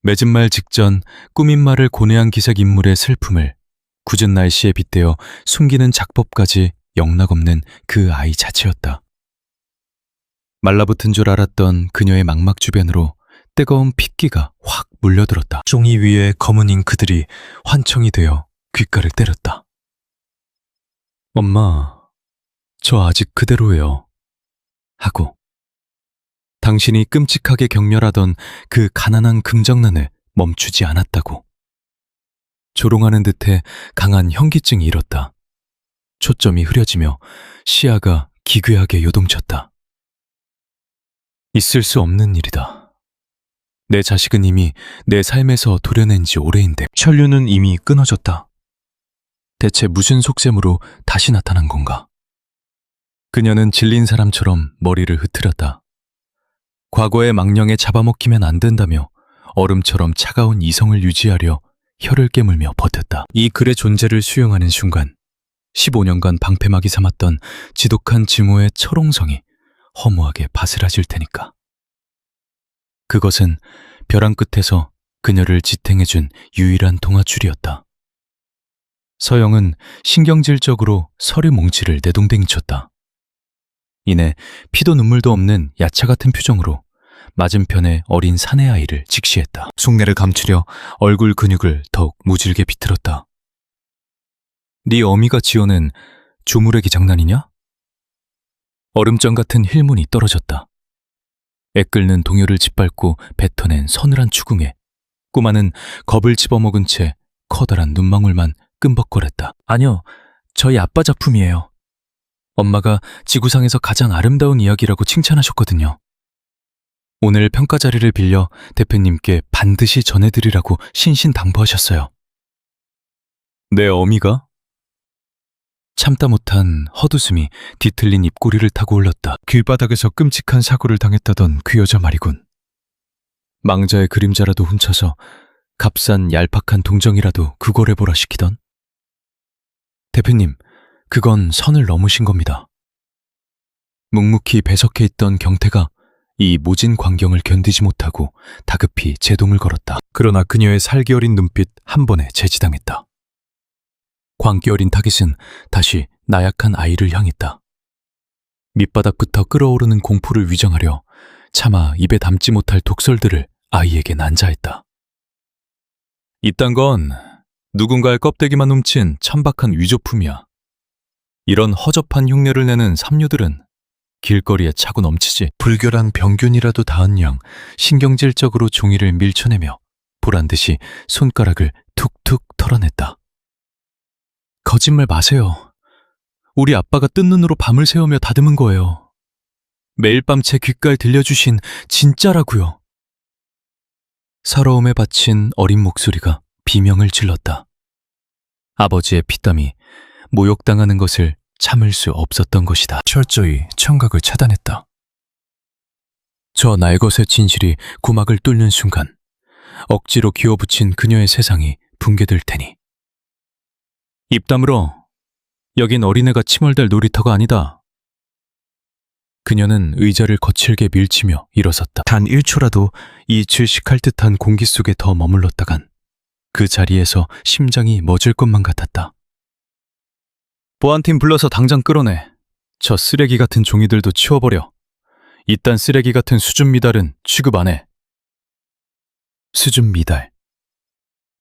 맺은 말 직전 꾸민 말을 고뇌한 기색 인물의 슬픔을 굳은 날씨에 빗대어 숨기는 작법까지 영락없는 그 아이 자체였다. 말라붙은 줄 알았던 그녀의 망막 주변으로 뜨거운 핏기가 확 물려들었다. 종이 위에 검은 잉크들이 환청이 되어 귓가를 때렸다. 엄마, 저 아직 그대로예요. 하고 당신이 끔찍하게 경멸하던 그 가난한 금정란을 멈추지 않았다고. 조롱하는 듯해 강한 현기증이 일었다. 초점이 흐려지며 시야가 기괴하게 요동쳤다. 있을 수 없는 일이다. 내 자식은 이미 내 삶에서 도려낸 지 오래인데 혈류는 이미 끊어졌다. 대체 무슨 속셈으로 다시 나타난 건가? 그녀는 질린 사람처럼 머리를 흐트렸다. 과거의 망령에 잡아먹히면 안 된다며 얼음처럼 차가운 이성을 유지하려 혀를 깨물며 버텼다. 이 글의 존재를 수용하는 순간 15년간 방패막이 삼았던 지독한 증오의 철옹성이 허무하게 바스라질 테니까. 그것은 벼랑 끝에서 그녀를 지탱해준 유일한 동아줄이었다. 서영은 신경질적으로 서류 뭉치를 내동댕이 쳤다. 이내 피도 눈물도 없는 야차 같은 표정으로 맞은편의 어린 사내 아이를 직시했다. 속내를 감추려 얼굴 근육을 더욱 무질게 비틀었다. 네 어미가 지어낸 조무래기 장난이냐? 얼음장 같은 힐문이 떨어졌다. 애끓는 동요를 짓밟고 뱉어낸 서늘한 추궁에 꼬마는 겁을 집어먹은 채 커다란 눈망울만 끔벅거렸다. 아니요, 저희 아빠 작품이에요. 엄마가 지구상에서 가장 아름다운 이야기라고 칭찬하셨거든요. 오늘 평가 자리를 빌려 대표님께 반드시 전해드리라고 신신당부하셨어요. 내 어미가? 참다 못한 헛웃음이 뒤틀린 입꼬리를 타고 올랐다. 길바닥에서 끔찍한 사고를 당했다던 그 여자 말이군. 망자의 그림자라도 훔쳐서 값싼 얄팍한 동정이라도 구걸해보라 시키던. 대표님, 그건 선을 넘으신 겁니다. 묵묵히 배석해 있던 경태가 이 모진 광경을 견디지 못하고 다급히 제동을 걸었다. 그러나 그녀의 살기 어린 눈빛 한 번에 제지당했다. 광기 어린 타깃은 다시 나약한 아이를 향했다. 밑바닥부터 끓어오르는 공포를 위장하려 차마 입에 담지 못할 독설들을 아이에게 난자했다. 이딴 건 누군가의 껍데기만 훔친 천박한 위조품이야. 이런 허접한 흉내를 내는 삼류들은 길거리에 차고 넘치지. 불결한 병균이라도 닿은 양 신경질적으로 종이를 밀쳐내며 보란듯이 손가락을 툭툭 털어냈다. 거짓말 마세요. 우리 아빠가 뜬 눈으로 밤을 새우며 다듬은 거예요. 매일 밤 제 귓가에 들려주신 진짜라고요. 서러움에 바친 어린 목소리가 비명을 질렀다. 아버지의 피땀이 모욕당하는 것을 참을 수 없었던 것이다. 철저히 청각을 차단했다. 저 날것의 진실이 고막을 뚫는 순간 억지로 기어붙인 그녀의 세상이 붕괴될 테니. 입 다물어. 여긴 어린애가 침몰될 놀이터가 아니다. 그녀는 의자를 거칠게 밀치며 일어섰다. 단 1초라도 이 질식할 듯한 공기 속에 더 머물렀다간 그 자리에서 심장이 멎을 것만 같았다. 보안팀 불러서 당장 끌어내. 저 쓰레기 같은 종이들도 치워버려. 이딴 쓰레기 같은 수준 미달은 취급 안 해. 수준 미달.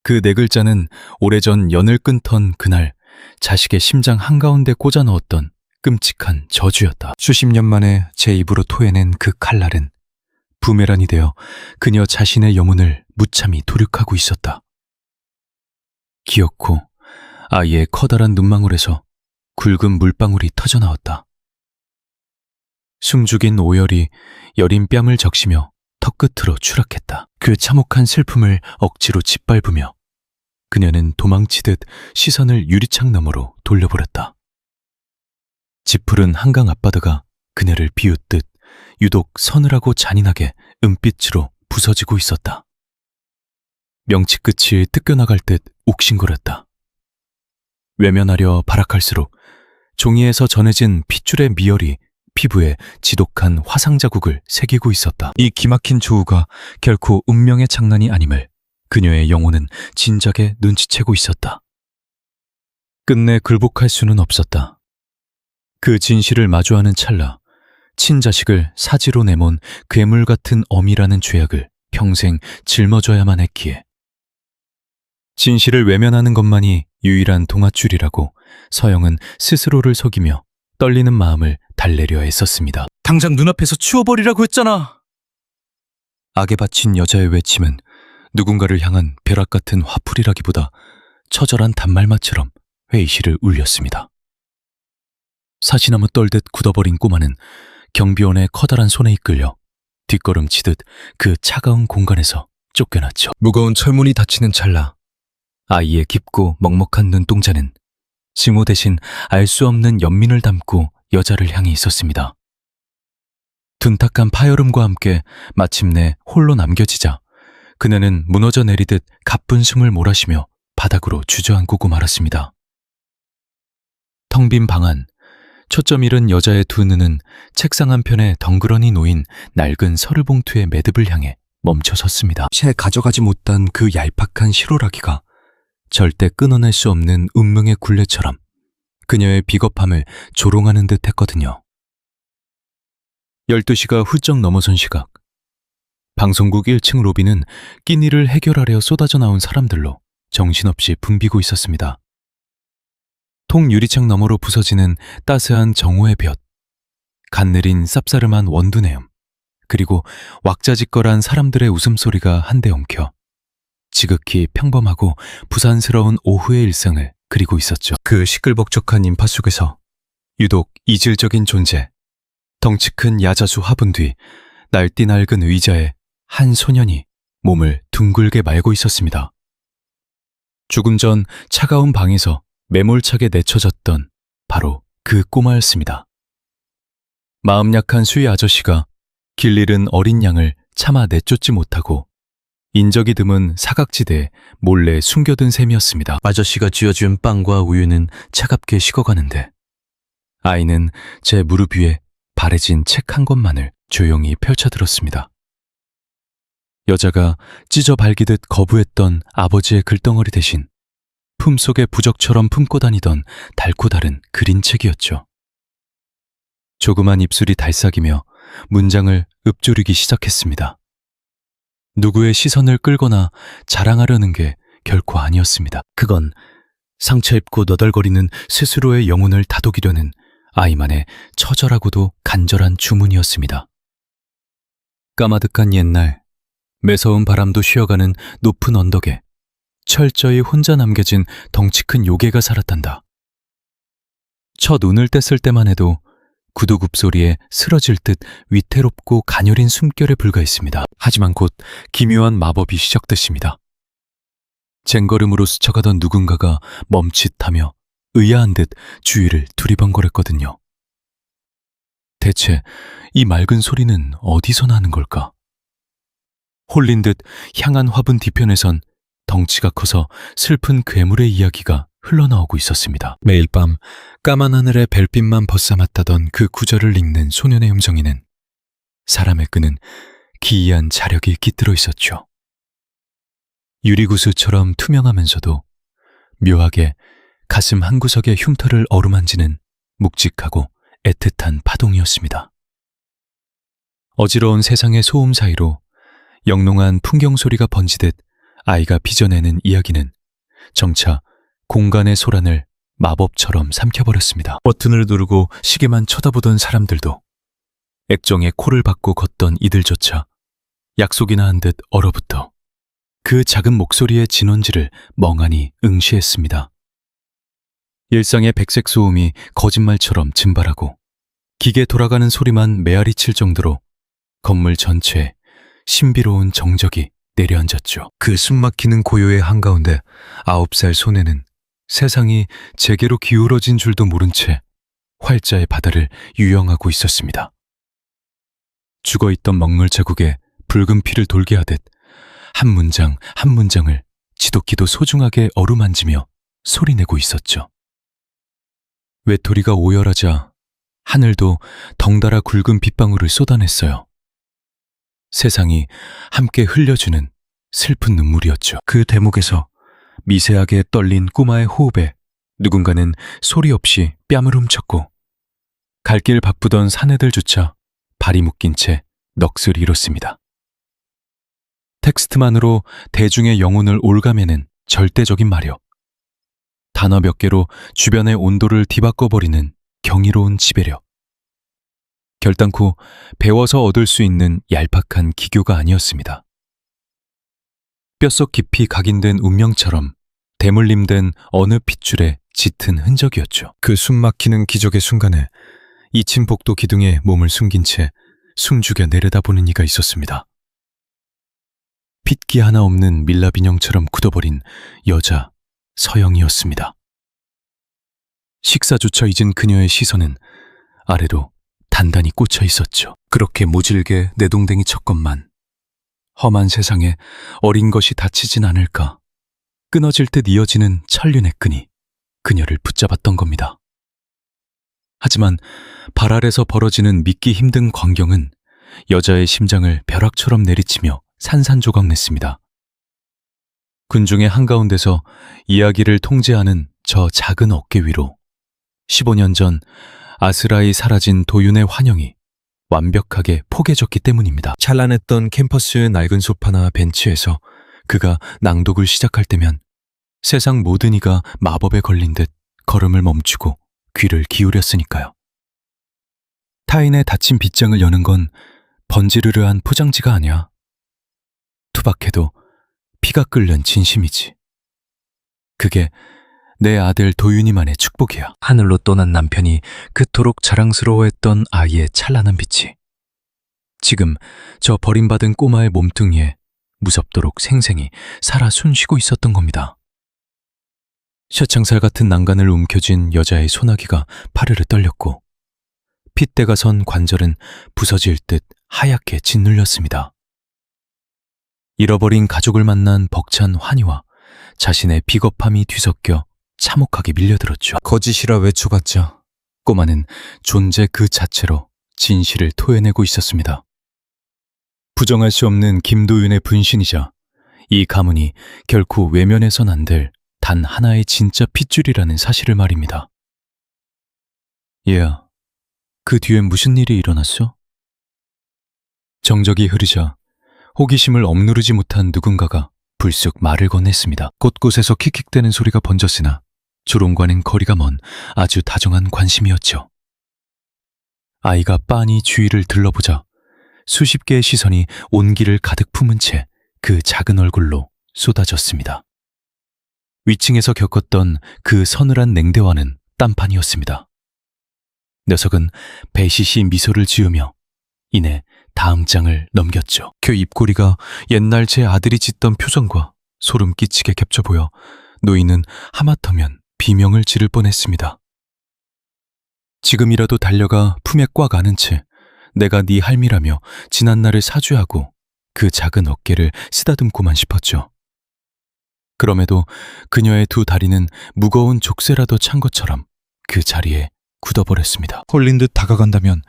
그 네 글자는 오래전 연을 끊던 그날 자식의 심장 한가운데 꽂아 넣었던 끔찍한 저주였다. 수십 년 만에 제 입으로 토해낸 그 칼날은 부메란이 되어 그녀 자신의 영혼을 무참히 도륙하고 있었다. 기어코 아이의 커다란 눈망울에서 굵은 물방울이 터져나왔다. 숨죽인 오열이 여린 뺨을 적시며 턱끝으로 추락했다. 그 참혹한 슬픔을 억지로 짓밟으며 그녀는 도망치듯 시선을 유리창 너머로 돌려버렸다. 짙푸른 한강 앞바다가 그녀를 비웃듯 유독 서늘하고 잔인하게 은빛으로 부서지고 있었다. 명치 끝이 뜯겨나갈 듯 욱신거렸다. 외면하려 발악할수록 종이에서 전해진 핏줄의 미열이 피부에 지독한 화상 자국을 새기고 있었다. 이 기막힌 조우가 결코 운명의 장난이 아님을 그녀의 영혼은 진작에 눈치채고 있었다. 끝내 굴복할 수는 없었다. 그 진실을 마주하는 찰나 친자식을 사지로 내몬 괴물 같은 어미라는 죄악을 평생 짊어져야만 했기에 진실을 외면하는 것만이 유일한 동아줄이라고 서영은 스스로를 속이며 떨리는 마음을 달래려 애썼습니다. 당장 눈앞에서 치워버리라고 했잖아! 악에 바친 여자의 외침은 누군가를 향한 벼락 같은 화풀이라기보다 처절한 단말마처럼 회의실을 울렸습니다. 사시나무 떨듯 굳어버린 꼬마는 경비원의 커다란 손에 이끌려 뒷걸음치듯 그 차가운 공간에서 쫓겨났죠. 무거운 철문이 닫히는 찰나 아이의 깊고 먹먹한 눈동자는 증오 대신 알 수 없는 연민을 담고 여자를 향해 있었습니다. 둔탁한 파열음과 함께 마침내 홀로 남겨지자 그녀는 무너져 내리듯 가쁜 숨을 몰아쉬며 바닥으로 주저앉고 말았습니다. 텅 빈 방 안, 초점 잃은 여자의 두 눈은 책상 한편에 덩그러니 놓인 낡은 서류봉투의 매듭을 향해 멈춰 섰습니다. 채 가져가지 못한 그 얄팍한 실오라기가 절대 끊어낼 수 없는 운명의 굴레처럼 그녀의 비겁함을 조롱하는 듯 했거든요. 12시가 훌쩍 넘어선 시각, 방송국 1층 로비는 끼니를 해결하려 쏟아져 나온 사람들로 정신없이 붐비고 있었습니다. 통 유리창 너머로 부서지는 따스한 정오의 볕, 간 내린 쌉싸름한 원두내음, 그리고 왁자지껄한 사람들의 웃음소리가 한데 엉켜 지극히 평범하고 부산스러운 오후의 일상을 그리고 있었죠. 그 시끌벅적한 인파 속에서 유독 이질적인 존재, 덩치 큰 야자수 화분 뒤 날띠 낡은 의자에 한 소년이 몸을 둥글게 말고 있었습니다. 조금 전 차가운 방에서 매몰차게 내쳐졌던 바로 그 꼬마였습니다. 마음 약한 수희 아저씨가 길 잃은 어린 양을 차마 내쫓지 못하고 인적이 드문 사각지대에 몰래 숨겨둔 셈이었습니다. 아저씨가 쥐어준 빵과 우유는 차갑게 식어가는데 아이는 제 무릎 위에 바래진 책 한 권만을 조용히 펼쳐들었습니다. 여자가 찢어 발기듯 거부했던 아버지의 글덩어리 대신 품속에 부적처럼 품고 다니던 달고 다른 그림책이었죠. 조그만 입술이 달싹이며 문장을 읊조리기 시작했습니다. 누구의 시선을 끌거나 자랑하려는 게 결코 아니었습니다. 그건 상처 입고 너덜거리는 스스로의 영혼을 다독이려는 아이만의 처절하고도 간절한 주문이었습니다. 까마득한 옛날, 매서운 바람도 쉬어가는 높은 언덕에 철저히 혼자 남겨진 덩치 큰 요괴가 살았단다. 첫 눈을 뗐을 때만 해도 구두굽 소리에 쓰러질 듯 위태롭고 가녀린 숨결에 불과했습니다. 하지만 곧 기묘한 마법이 시작됐습니다. 쟁걸음으로 스쳐가던 누군가가 멈칫하며 의아한 듯 주위를 두리번거렸거든요. 대체 이 맑은 소리는 어디서 나는 걸까? 홀린 듯 향한 화분 뒤편에선 덩치가 커서 슬픈 괴물의 이야기가 흘러나오고 있었습니다. 매일 밤 까만 하늘에 별빛만 벗삼았다던 그 구절을 읽는 소년의 음성에는 사람을 끄는 기이한 자력이 깃들어 있었죠. 유리구슬처럼 투명하면서도 묘하게 가슴 한구석의 흉터를 어루만지는 묵직하고 애틋한 파동이었습니다. 어지러운 세상의 소음 사이로 영롱한 풍경 소리가 번지듯 아이가 빚어내는 이야기는 정차 공간의 소란을 마법처럼 삼켜버렸습니다. 버튼을 누르고 시계만 쳐다보던 사람들도 액정에 코를 박고 걷던 이들조차 약속이나 한 듯 얼어붙어 그 작은 목소리의 진원지를 멍하니 응시했습니다. 일상의 백색 소음이 거짓말처럼 증발하고 기계 돌아가는 소리만 메아리 칠 정도로 건물 전체에 신비로운 정적이 내려앉았죠. 그 숨막히는 고요의 한가운데 9살 소내는 세상이 제게로 기울어진 줄도 모른 채 활자의 바다를 유영하고 있었습니다. 죽어있던 먹물 자국에 붉은 피를 돌게 하듯 한 문장 한 문장을 지독히도 소중하게 어루만지며 소리내고 있었죠. 외톨이가 오열하자 하늘도 덩달아 굵은 빗방울을 쏟아냈어요. 세상이 함께 흘려주는 슬픈 눈물이었죠. 그 대목에서 미세하게 떨린 꼬마의 호흡에 누군가는 소리 없이 뺨을 훔쳤고 갈 길 바쁘던 사내들조차 발이 묶인 채 넋을 잃었습니다. 텍스트만으로 대중의 영혼을 올가매는 절대적인 마력. 단어 몇 개로 주변의 온도를 뒤바꿔버리는 경이로운 지배력. 결단코 배워서 얻을 수 있는 얄팍한 기교가 아니었습니다. 뼛속 깊이 각인된 운명처럼 대물림된 어느 핏줄의 짙은 흔적이었죠. 그 숨막히는 기적의 순간에 잊힌 복도 기둥에 몸을 숨긴 채 숨죽여 내려다보는 이가 있었습니다. 핏기 하나 없는 밀랍인형처럼 굳어버린 여자 서영이었습니다. 식사조차 잊은 그녀의 시선은 아래로 단단히 꽂혀 있었죠. 그렇게 모질게 내동댕이 쳤건만 험한 세상에 어린 것이 다치진 않을까. 끊어질 듯 이어지는 천륜의 끈이 그녀를 붙잡았던 겁니다. 하지만 발 아래서 벌어지는 믿기 힘든 광경은 여자의 심장을 벼락처럼 내리치며 산산조각 냈습니다. 군중의 한가운데서 이야기를 통제하는 저 작은 어깨 위로 15년 전 아스라이 사라진 도윤의 환영이 완벽하게 포개졌기 때문입니다. 찬란했던 캠퍼스의 낡은 소파나 벤치에서 그가 낭독을 시작할 때면 세상 모든 이가 마법에 걸린 듯 걸음을 멈추고 귀를 기울였으니까요. 타인의 닫힌 빗장을 여는 건 번지르르한 포장지가 아니야. 투박해도 피가 끓는 진심이지. 그게 내 아들 도윤이만의 축복이야. 하늘로 떠난 남편이 그토록 자랑스러워했던 아이의 찬란한 빛이 지금 저 버림받은 꼬마의 몸뚱이에 무섭도록 생생히 살아 숨쉬고 있었던 겁니다. 셔창살 같은 난간을 움켜쥔 여자의 소나기가 파르르 떨렸고 핏대가 선 관절은 부서질 듯 하얗게 짓눌렸습니다. 잃어버린 가족을 만난 벅찬 환희와 자신의 비겁함이 뒤섞여 참혹하게 밀려들었죠. 거짓이라 외쳐봤자 꼬마는 존재 그 자체로 진실을 토해내고 있었습니다. 부정할 수 없는 김도윤의 분신이자 이 가문이 결코 외면해선 안 될 단 하나의 진짜 핏줄이라는 사실을 말입니다. 얘야, 그 뒤엔 무슨 일이 일어났어? 정적이 흐르자 호기심을 억누르지 못한 누군가가 불쑥 말을 건넸습니다. 곳곳에서 킥킥대는 소리가 번졌으나 조롱과는 거리가 먼 아주 다정한 관심이었죠. 아이가 빤히 주위를 들러보자 수십 개의 시선이 온기를 가득 품은 채 그 작은 얼굴로 쏟아졌습니다. 위층에서 겪었던 그 서늘한 냉대와는 딴판이었습니다. 녀석은 배시시 미소를 지으며 이내 다음 장을 넘겼죠. 그 입꼬리가 옛날 제 아들이 짓던 표정과 소름 끼치게 겹쳐 보여 노인은 하마터면 비명을 지를 뻔했습니다. 지금이라도 달려가 품에 꽉 안은 채 내가 네 할미라며 지난날을 사죄하고 그 작은 어깨를 쓰다듬고만 싶었죠. 그럼에도 그녀의 두 다리는 무거운 족쇄라도 찬 것처럼 그 자리에 굳어버렸습니다. 홀린 듯 다가간다면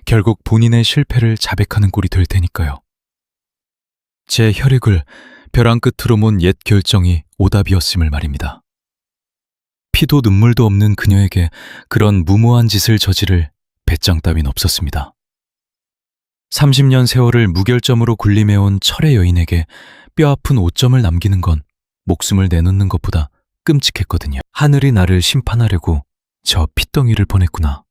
결국 본인의 실패를 자백하는 꼴이 될 테니까요. 제 혈육을 벼랑 끝으로 몬 옛 결정이 오답이었음을 말입니다. 피도 눈물도 없는 그녀에게 그런 무모한 짓을 저지를 배짱 따윈 없었습니다. 30년 세월을 무결점으로 군림해온 철의 여인에게 뼈아픈 오점을 남기는 건 목숨을 내놓는 것보다 끔찍했거든요. 하늘이 나를 심판하려고 저 핏덩이를 보냈구나.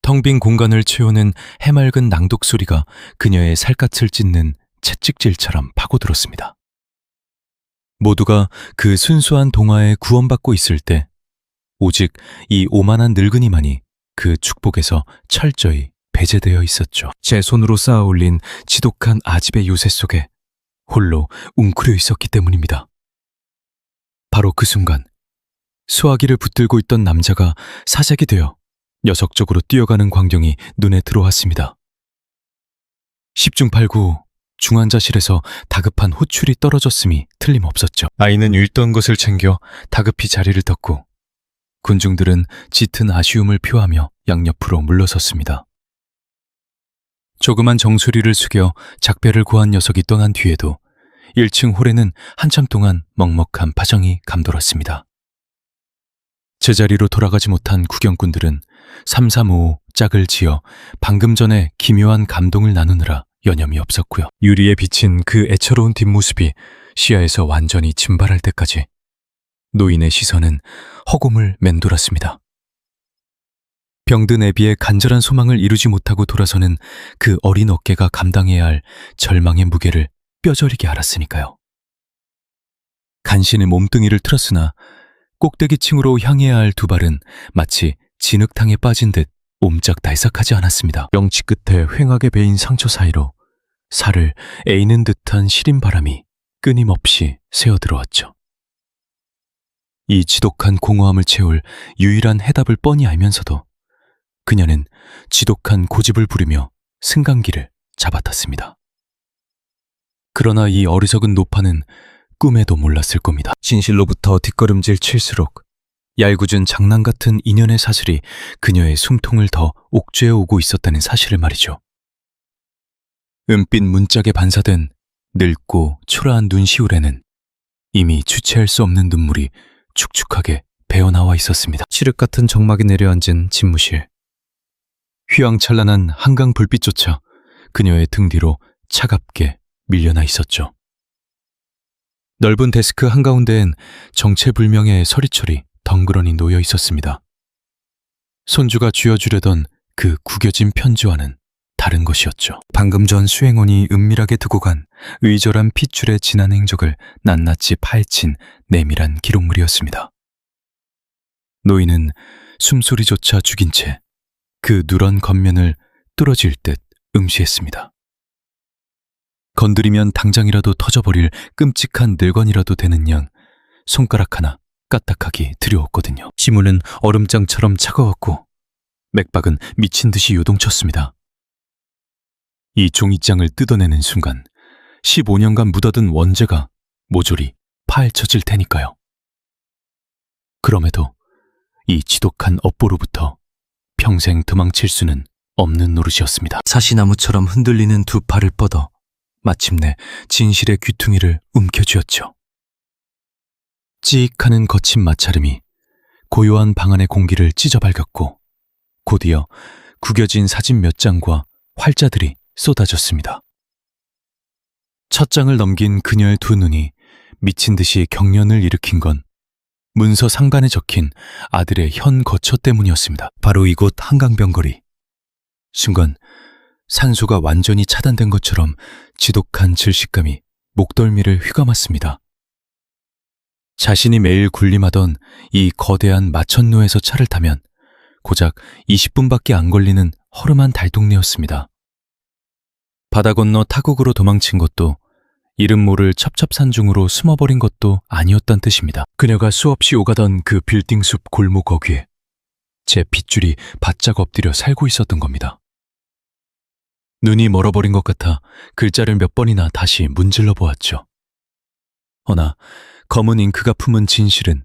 텅 빈 공간을 채우는 해맑은 낭독 소리가 그녀의 살갗을 찢는 채찍질처럼 파고들었습니다. 모두가 그 순수한 동화에 구원받고 있을 때 오직 이 오만한 늙은이만이 그 축복에서 철저히 배제되어 있었죠. 제 손으로 쌓아 올린 지독한 아집의 요새 속에 홀로 웅크려 있었기 때문입니다. 바로 그 순간 수화기를 붙들고 있던 남자가 사색이 되어 녀석 쪽으로 뛰어가는 광경이 눈에 들어왔습니다. 10중 8구 중환자실에서 다급한 호출이 떨어졌음이 틀림없었죠. 아이는 읽던 것을 챙겨 다급히 자리를 떴고 군중들은 짙은 아쉬움을 표하며 양옆으로 물러섰습니다. 조그만 정수리를 숙여 작별을 고한 녀석이 떠난 뒤에도 1층 홀에는 한참 동안 먹먹한 파정이 감돌았습니다. 제자리로 돌아가지 못한 구경꾼들은 335 짝을 지어 방금 전에 기묘한 감동을 나누느라 여념이 없었고요. 유리에 비친 그 애처로운 뒷모습이 시야에서 완전히 증발할 때까지 노인의 시선은 허공을 맴돌았습니다. 병든 애비의 간절한 소망을 이루지 못하고 돌아서는 그 어린 어깨가 감당해야 할 절망의 무게를 뼈저리게 알았으니까요. 간신히 몸뚱이를 틀었으나 꼭대기층으로 향해야 할 두 발은 마치 진흙탕에 빠진 듯 옴짝달싹하지 않았습니다. 명치 끝에 휑하게 베인 상처 사이로 살을 에이는 듯한 시린 바람이 끊임없이 새어들어왔죠. 이 지독한 공허함을 채울 유일한 해답을 뻔히 알면서도 그녀는 지독한 고집을 부리며 승강기를 잡아탔습니다. 그러나 이 어리석은 노파는 꿈에도 몰랐을 겁니다. 진실로부터 뒷걸음질 칠수록 얄궂은 장난 같은 인연의 사슬이 그녀의 숨통을 더 옥죄어 오고 있었다는 사실을 말이죠. 은빛 문짝에 반사된 늙고 초라한 눈시울에는 이미 주체할 수 없는 눈물이 축축하게 배어나와 있었습니다. 칠흑 같은 정막이 내려앉은 집무실. 휘황찬란한 한강 불빛조차 그녀의 등 뒤로 차갑게 밀려나 있었죠. 넓은 데스크 한가운데엔 정체불명의 서리철이 덩그러니 놓여 있었습니다. 손주가 쥐어주려던 그 구겨진 편지와는 다른 것이었죠. 방금 전 수행원이 은밀하게 두고 간 의절한 핏줄의 진한 행적을 낱낱이 파헤친 내밀한 기록물이었습니다. 노인은 숨소리조차 죽인 채 그 누런 겉면을 뚫어질 듯 응시했습니다. 건드리면 당장이라도 터져버릴 끔찍한 늙언이라도 되는 양 손가락 하나 까딱하기 두려웠거든요. 지문은 얼음장처럼 차가웠고 맥박은 미친 듯이 요동쳤습니다. 이 종이장을 뜯어내는 순간 15년간 묻어든 원죄가 모조리 파헤쳐질 테니까요. 그럼에도 이 지독한 업보로부터 평생 도망칠 수는 없는 노릇이었습니다. 사시나무처럼 흔들리는 두 팔을 뻗어 마침내 진실의 귀퉁이를 움켜쥐었죠. 찌익하는 거친 마찰음이 고요한 방 안의 공기를 찢어발겼고 곧이어 구겨진 사진 몇 장과 활자들이 쏟아졌습니다. 첫 장을 넘긴 그녀의 두 눈이 미친 듯이 경련을 일으킨 건 문서 상단에 적힌 아들의 현 거처 때문이었습니다. 바로 이곳 한강변거리. 순간 산소가 완전히 차단된 것처럼 지독한 질식감이 목덜미를 휘감았습니다. 자신이 매일 군림하던 이 거대한 마천루에서 차를 타면 고작 20분밖에 안 걸리는 허름한 달동네였습니다. 바다 건너 타국으로 도망친 것도 이름 모를 첩첩산중으로 숨어버린 것도 아니었단 뜻입니다. 그녀가 수없이 오가던 그 빌딩숲 골목 거기에 제 핏줄이 바짝 엎드려 살고 있었던 겁니다. 눈이 멀어버린 것 같아 글자를 몇 번이나 다시 문질러 보았죠. 허나 검은 잉크가 품은 진실은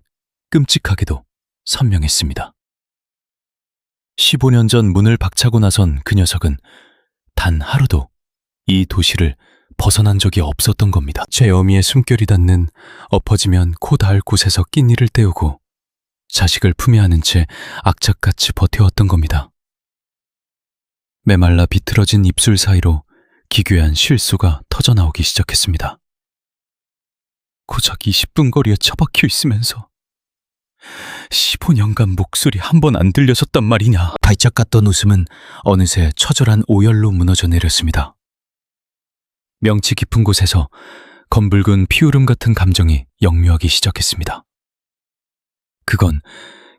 끔찍하게도 선명했습니다. 15년 전 문을 박차고 나선 그 녀석은 단 하루도 이 도시를 벗어난 적이 없었던 겁니다. 제 어미의 숨결이 닿는 엎어지면 코 닿을 곳에서 끼니를 때우고 자식을 품에 안은 채 악착같이 버텨왔던 겁니다. 메말라 비틀어진 입술 사이로 기괴한 실수가 터져나오기 시작했습니다. 고작 20분 거리에 처박혀 있으면서 15년간 목소리 한 번 안 들려줬단 말이냐. 발작 같던 웃음은 어느새 처절한 오열로 무너져 내렸습니다. 명치 깊은 곳에서 검붉은 피울음 같은 감정이 역류하기 시작했습니다. 그건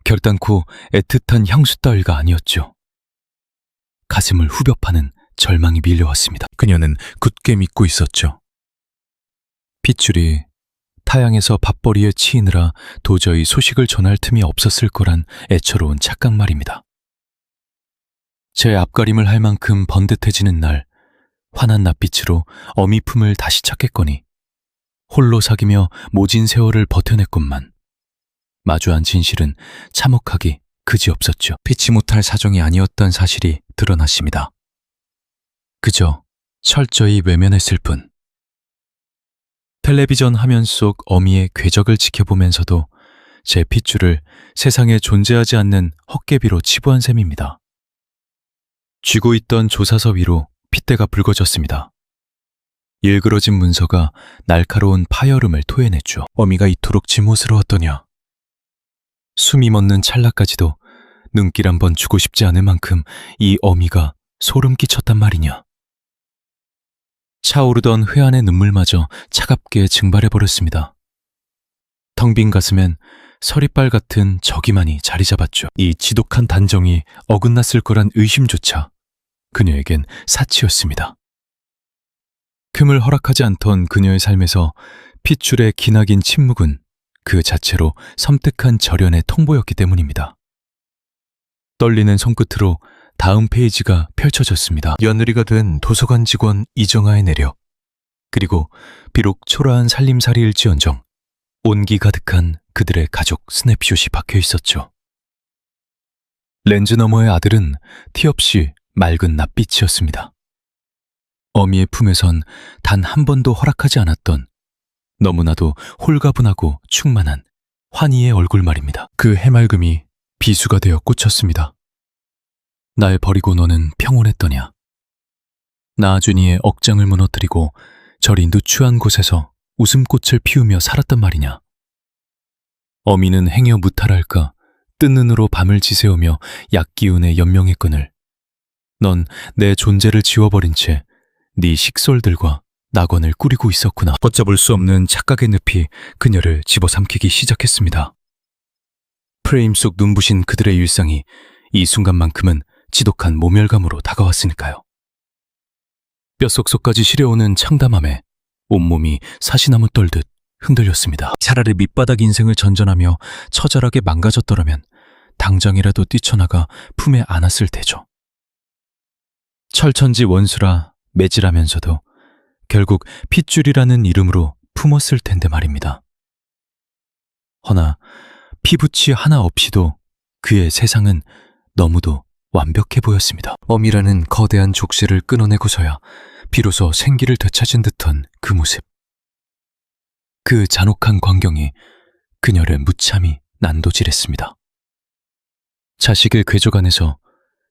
결단코 애틋한 향수 따위가 아니었죠. 가슴을 후벼 파는 절망이 밀려왔습니다. 그녀는 굳게 믿고 있었죠. 핏줄이 타양에서 밥벌이에 치이느라 도저히 소식을 전할 틈이 없었을 거란 애처로운 착각 말입니다. 제 앞가림을 할 만큼 번듯해지는 날, 환한 낯빛으로 어미 품을 다시 찾겠거니 홀로 사귀며 모진 세월을 버텨냈건만 마주한 진실은 참혹하기 그지없었죠. 피치 못할 사정이 아니었던 사실이 드러났습니다. 그저 철저히 외면했을 뿐. 텔레비전 화면 속 어미의 궤적을 지켜보면서도 제 핏줄을 세상에 존재하지 않는 헛개비로 치부한 셈입니다. 쥐고 있던 조사서 위로 핏대가 붉어졌습니다. 일그러진 문서가 날카로운 파열음을 토해냈죠. 어미가 이토록 지무스러웠더냐. 숨이 멎는 찰나까지도 눈길 한번 주고 싶지 않을 만큼 이 어미가 소름 끼쳤단 말이냐. 차오르던 회한의 눈물마저 차갑게 증발해버렸습니다. 텅 빈 가슴엔 서리빨 같은 저기만이 자리 잡았죠. 이 지독한 단정이 어긋났을 거란 의심조차 그녀에겐 사치였습니다. 큼을 허락하지 않던 그녀의 삶에서 핏줄의 기나긴 침묵은 그 자체로 섬뜩한 절연의 통보였기 때문입니다. 떨리는 손끝으로 다음 페이지가 펼쳐졌습니다. 며느리가 된 도서관 직원 이정아의 내력. 그리고 비록 초라한 살림살이일지언정 온기 가득한 그들의 가족 스냅샷이 박혀 있었죠. 렌즈 너머의 아들은 티 없이 맑은 낯빛이었습니다. 어미의 품에선 단 한 번도 허락하지 않았던 너무나도 홀가분하고 충만한 환희의 얼굴 말입니다. 그 해맑음이 비수가 되어 꽂혔습니다. 날 버리고 너는 평온했더냐. 나아준이의 억장을 무너뜨리고 저리 누추한 곳에서 웃음꽃을 피우며 살았단 말이냐. 어미는 행여 무탈할까 뜬 눈으로 밤을 지새우며 약기운에 연명했거늘 넌 내 존재를 지워버린 채 네 식솔들과 낙원을 꾸리고 있었구나. 걷잡을 수 없는 착각의 늪이 그녀를 집어삼키기 시작했습니다. 프레임 속 눈부신 그들의 일상이 이 순간만큼은 지독한 모멸감으로 다가왔으니까요. 뼛속까지 시려오는 창담함에 온몸이 사시나무 떨듯 흔들렸습니다. 차라리 밑바닥 인생을 전전하며 처절하게 망가졌더라면 당장이라도 뛰쳐나가 품에 안았을 테죠. 철천지 원수라 매질하면서도 결국 핏줄이라는 이름으로 품었을 텐데 말입니다. 허나 피부치 하나 없이도 그의 세상은 너무도 완벽해 보였습니다. 어미라는 거대한 족쇄를 끊어내고서야 비로소 생기를 되찾은 듯한 그 모습. 그 잔혹한 광경이 그녀를 무참히 난도질했습니다. 자식의 궤적 안에서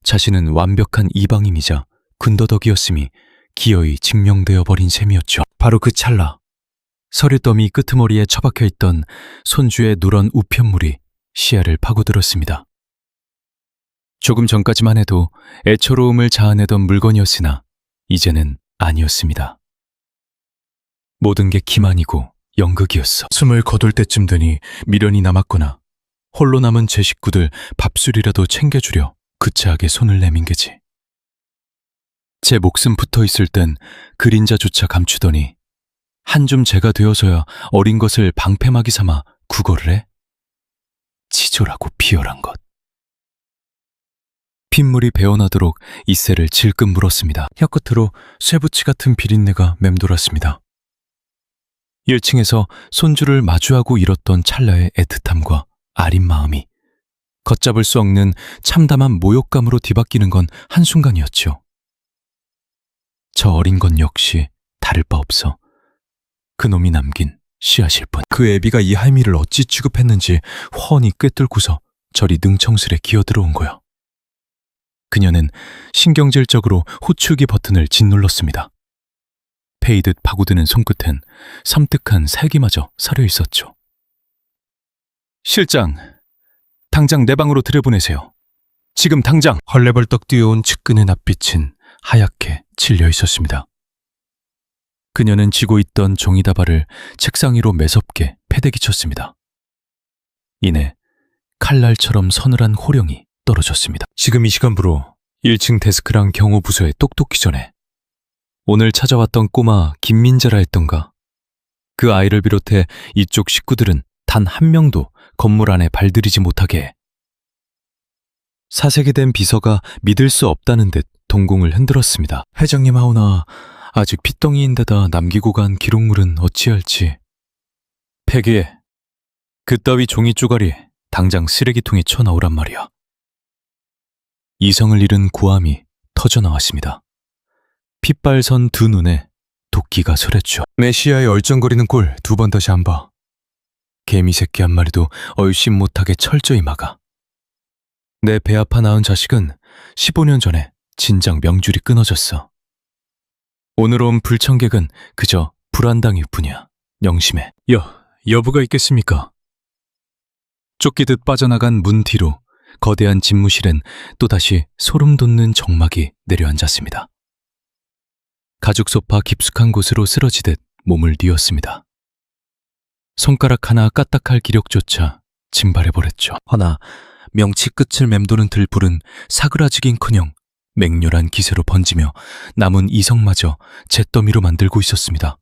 자신은 완벽한 이방인이자 군더더기였음이 기어이 증명되어 버린 셈이었죠. 바로 그 찰나 서류더미 끄트머리에 처박혀 있던 손주의 누런 우편물이 시야를 파고들었습니다. 조금 전까지만 해도 애처로움을 자아내던 물건이었으나 이제는 아니었습니다. 모든 게 기만이고 연극이었어. 숨을 거둘 때쯤 되니 미련이 남았거나 홀로 남은 제 식구들 밥술이라도 챙겨주려 그치하게 손을 내민 게지. 제 목숨 붙어 있을 땐 그림자조차 감추더니 한 줌 제가 되어서야 어린 것을 방패막이 삼아 구걸을 해? 치졸하고 비열한 것. 핏물이 배어나도록 이새를 질끈 물었습니다. 혀끝으로 쇠붙이 같은 비린내가 맴돌았습니다. 1층에서 손주를 마주하고 잃었던 찰나의 애틋함과 아린 마음이 걷잡을 수 없는 참담한 모욕감으로 뒤바뀌는 건 한순간이었죠. 저 어린 것 역시 다를 바 없어 그놈이 남긴 씨앗일 뿐. 그 애비가 이 할미를 어찌 취급했는지 훤히 꿰뚫고서 저리 능청스레 기어들어온 거야. 그녀는 신경질적으로 호출기 버튼을 짓눌렀습니다. 패이듯 파고드는 손끝엔 섬뜩한 살기마저 서려 있었죠. 실장, 당장 내 방으로 들여보내세요. 지금 당장! 헐레벌떡 뛰어온 측근의 낯빛은 하얗게 칠려 있었습니다. 그녀는 쥐고 있던 종이다발을 책상 위로 매섭게 패대기 쳤습니다. 이내 칼날처럼 서늘한 호령이 떨어졌습니다. 지금 이 시간부로 1층 데스크랑 경호 부서에 똑똑히 전해 오늘 찾아왔던 꼬마 김민재라 했던가. 그 아이를 비롯해 이쪽 식구들은 단 한 명도 건물 안에 발들이지 못하게 해. 사색이 된 비서가 믿을 수 없다는 듯 동공을 흔들었습니다. 회장님 하오나 아직 핏덩이인데다 남기고 간 기록물은 어찌할지. 폐기해. 그따위 종이 쪼가리 당장 쓰레기통에 쳐넣으란 말이야. 이성을 잃은 고함이 터져나왔습니다. 핏발선 두 눈에 도끼가 서렸죠. 메시아의 얼쩡거리는 꼴 두 번 다시 안 봐. 개미 새끼 한 마리도 얼씬 못하게 철저히 막아. 내 배 아파 낳은 자식은 15년 전에 진작 명줄이 끊어졌어. 오늘 온 불청객은 그저 불안당일 뿐이야. 명심해. 여부가 있겠습니까? 쫓기듯 빠져나간 문 뒤로 거대한 집무실엔 또다시 소름 돋는 정막이 내려앉았습니다. 가죽 소파 깊숙한 곳으로 쓰러지듯 몸을 뉘었습니다. 손가락 하나 까딱할 기력조차 짐발해버렸죠. 허나 명치 끝을 맴도는 들불은 사그라지긴커녕 맹렬한 기세로 번지며 남은 이성마저 잿더미로 만들고 있었습니다.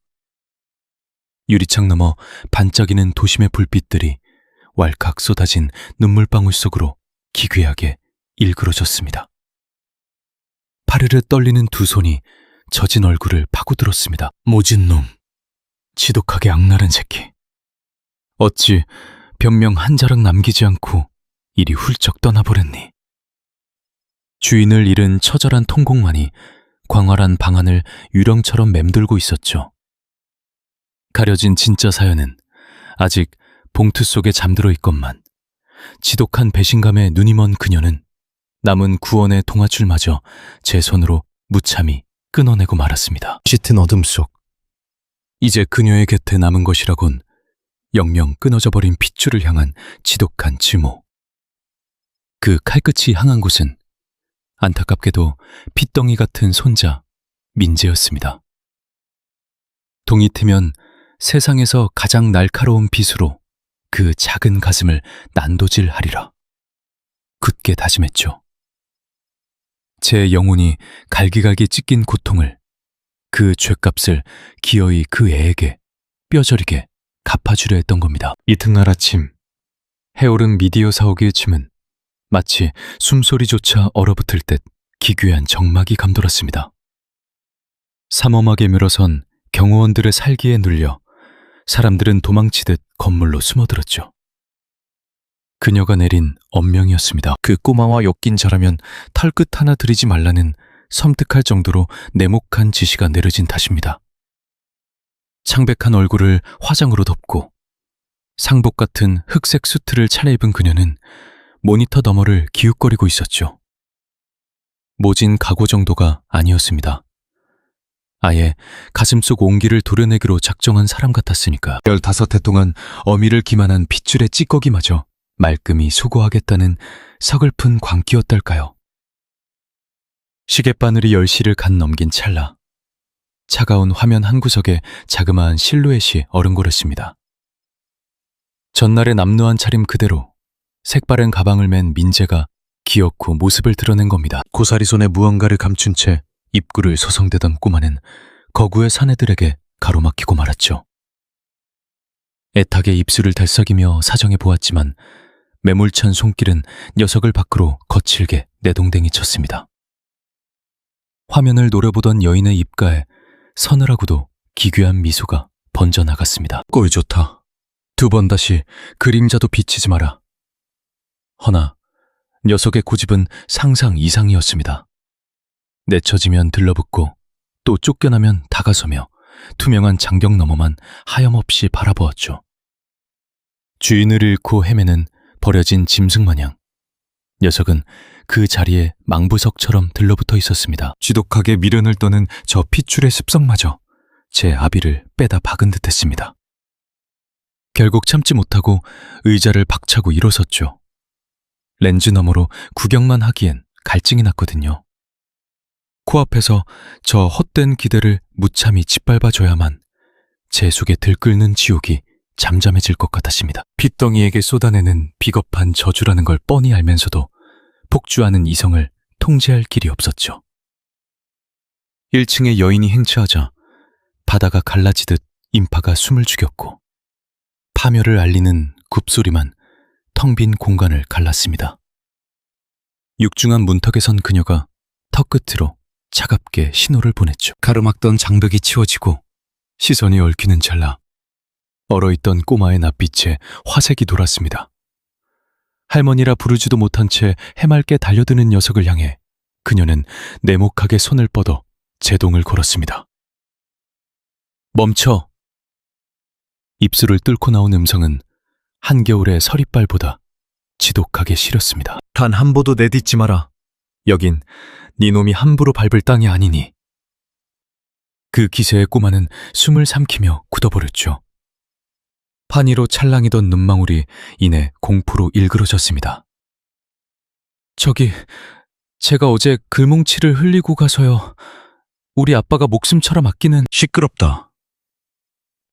유리창 너머 반짝이는 도심의 불빛들이 왈칵 쏟아진 눈물방울 속으로 기괴하게 일그러졌습니다. 파르르 떨리는 두 손이 젖은 얼굴을 파고들었습니다. 모진 놈, 지독하게 악랄한 새끼. 어찌 변명 한 자락 남기지 않고 이리 훌쩍 떠나버렸니? 주인을 잃은 처절한 통곡만이 광활한 방안을 유령처럼 맴돌고 있었죠. 가려진 진짜 사연은 아직 봉투 속에 잠들어 있건만 지독한 배신감에 눈이 먼 그녀는 남은 구원의 동아줄마저 제 손으로 무참히 끊어내고 말았습니다. 짙은 어둠 속 이제 그녀의 곁에 남은 것이라곤 영영 끊어져 버린 핏줄을 향한 지독한 증오. 그 칼끝이 향한 곳은 안타깝게도 핏덩이 같은 손자 민재였습니다. 동이 트면 세상에서 가장 날카로운 빗으로 그 작은 가슴을 난도질하리라. 굳게 다짐했죠. 제 영혼이 갈기갈기 찢긴 고통을, 그 죄값을 기어이 그 애에게 뼈저리게 갚아주려 했던 겁니다. 이튿날 아침 해오른 미디어 사옥의 춤은 마치 숨소리조차 얼어붙을 듯 기괴한 정막이 감돌았습니다. 삼엄하게 물어선 경호원들의 살기에 눌려 사람들은 도망치듯 건물로 숨어들었죠. 그녀가 내린 엄명이었습니다. 그 꼬마와 엮인 자라면 털끝 하나 들이지 말라는 섬뜩할 정도로 내목한 지시가 내려진 탓입니다. 창백한 얼굴을 화장으로 덮고 상복 같은 흑색 수트를 차려입은 그녀는 모니터 너머를 기웃거리고 있었죠. 모진 각오 정도가 아니었습니다. 아예 가슴속 온기를 도려내기로 작정한 사람 같았으니까. 15해 동안 어미를 기만한 핏줄의 찌꺼기마저 말끔히 수고하겠다는 서글픈 광기였달까요. 시계바늘이 10시를 간 넘긴 찰나 차가운 화면 한 구석에 자그마한 실루엣이 어른거렸습니다. 전날의 남루한 차림 그대로 색바랜 가방을 맨 민재가 기어코 모습을 드러낸 겁니다. 고사리 손에 무언가를 감춘 채 입구를 서성대던 꼬마는 거구의 사내들에게 가로막히고 말았죠. 애타게 입술을 달싹이며 사정해 보았지만 매몰찬 손길은 녀석을 밖으로 거칠게 내동댕이 쳤습니다. 화면을 노려보던 여인의 입가에 서늘하고도 기괴한 미소가 번져나갔습니다. 꼴 좋다. 2번 다시 그림자도 비치지 마라. 허나 녀석의 고집은 상상 이상이었습니다. 내쳐지면 들러붙고 또 쫓겨나면 다가서며 투명한 장벽 너머만 하염없이 바라보았죠. 주인을 잃고 헤매는 버려진 짐승 마냥 녀석은 그 자리에 망부석처럼 들러붙어 있었습니다. 지독하게 미련을 떠는 저 핏줄의 습성마저 제 아비를 빼다 박은 듯했습니다. 결국 참지 못하고 의자를 박차고 일어섰죠. 렌즈 너머로 구경만 하기엔 갈증이 났거든요. 코앞에서 저 헛된 기대를 무참히 짓밟아줘야만 제 속에 들끓는 지옥이 잠잠해질 것 같았습니다. 핏덩이에게 쏟아내는 비겁한 저주라는 걸 뻔히 알면서도 폭주하는 이성을 통제할 길이 없었죠. 1층에 여인이 행차하자 바다가 갈라지듯 인파가 숨을 죽였고 파멸을 알리는 굽소리만 텅 빈 공간을 갈랐습니다. 육중한 문턱에 선 그녀가 턱 끝으로 차갑게 신호를 보냈죠. 가르막던 장벽이 치워지고 시선이 얽히는 찰나 얼어있던 꼬마의 낯빛에 화색이 돌았습니다. 할머니라 부르지도 못한 채 해맑게 달려드는 녀석을 향해 그녀는 내목하게 손을 뻗어 제동을 걸었습니다. 멈춰! 입술을 뚫고 나온 음성은 한겨울의 서리빨보다 지독하게 시렸습니다. 단 한 보도 내딛지 마라. 여긴 네 놈이 함부로 밟을 땅이 아니니. 그 기세의 꼬마는 숨을 삼키며 굳어버렸죠. 파니로 찰랑이던 눈망울이 이내 공포로 일그러졌습니다. 제가 어제 글뭉치를 흘리고 가서요. 우리 아빠가 목숨처럼 아끼는... 시끄럽다.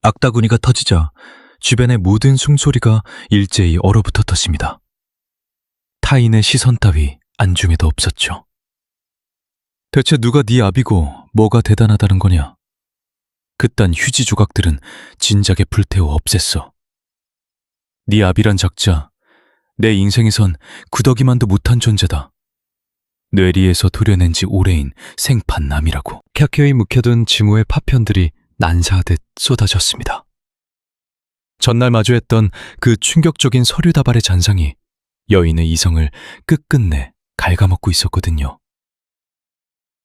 악다구니가 터지자 주변의 모든 숨소리가 일제히 얼어붙어 텄습니다. 타인의 시선 따위 안중에도 없었죠. 대체 누가 네 아비고 뭐가 대단하다는 거냐? 그딴 휴지 조각들은 진작에 불태워 없앴어. 네 아비란 작자, 내 인생에선 구더기만도 못한 존재다. 뇌리에서 도려낸 지 오래인 생판남이라고. 켜켜이 묵혀둔 지무의 파편들이 난사하듯 쏟아졌습니다. 전날 마주했던 그 충격적인 서류 다발의 잔상이 여인의 이성을 끝끝내 갉아먹고 있었거든요.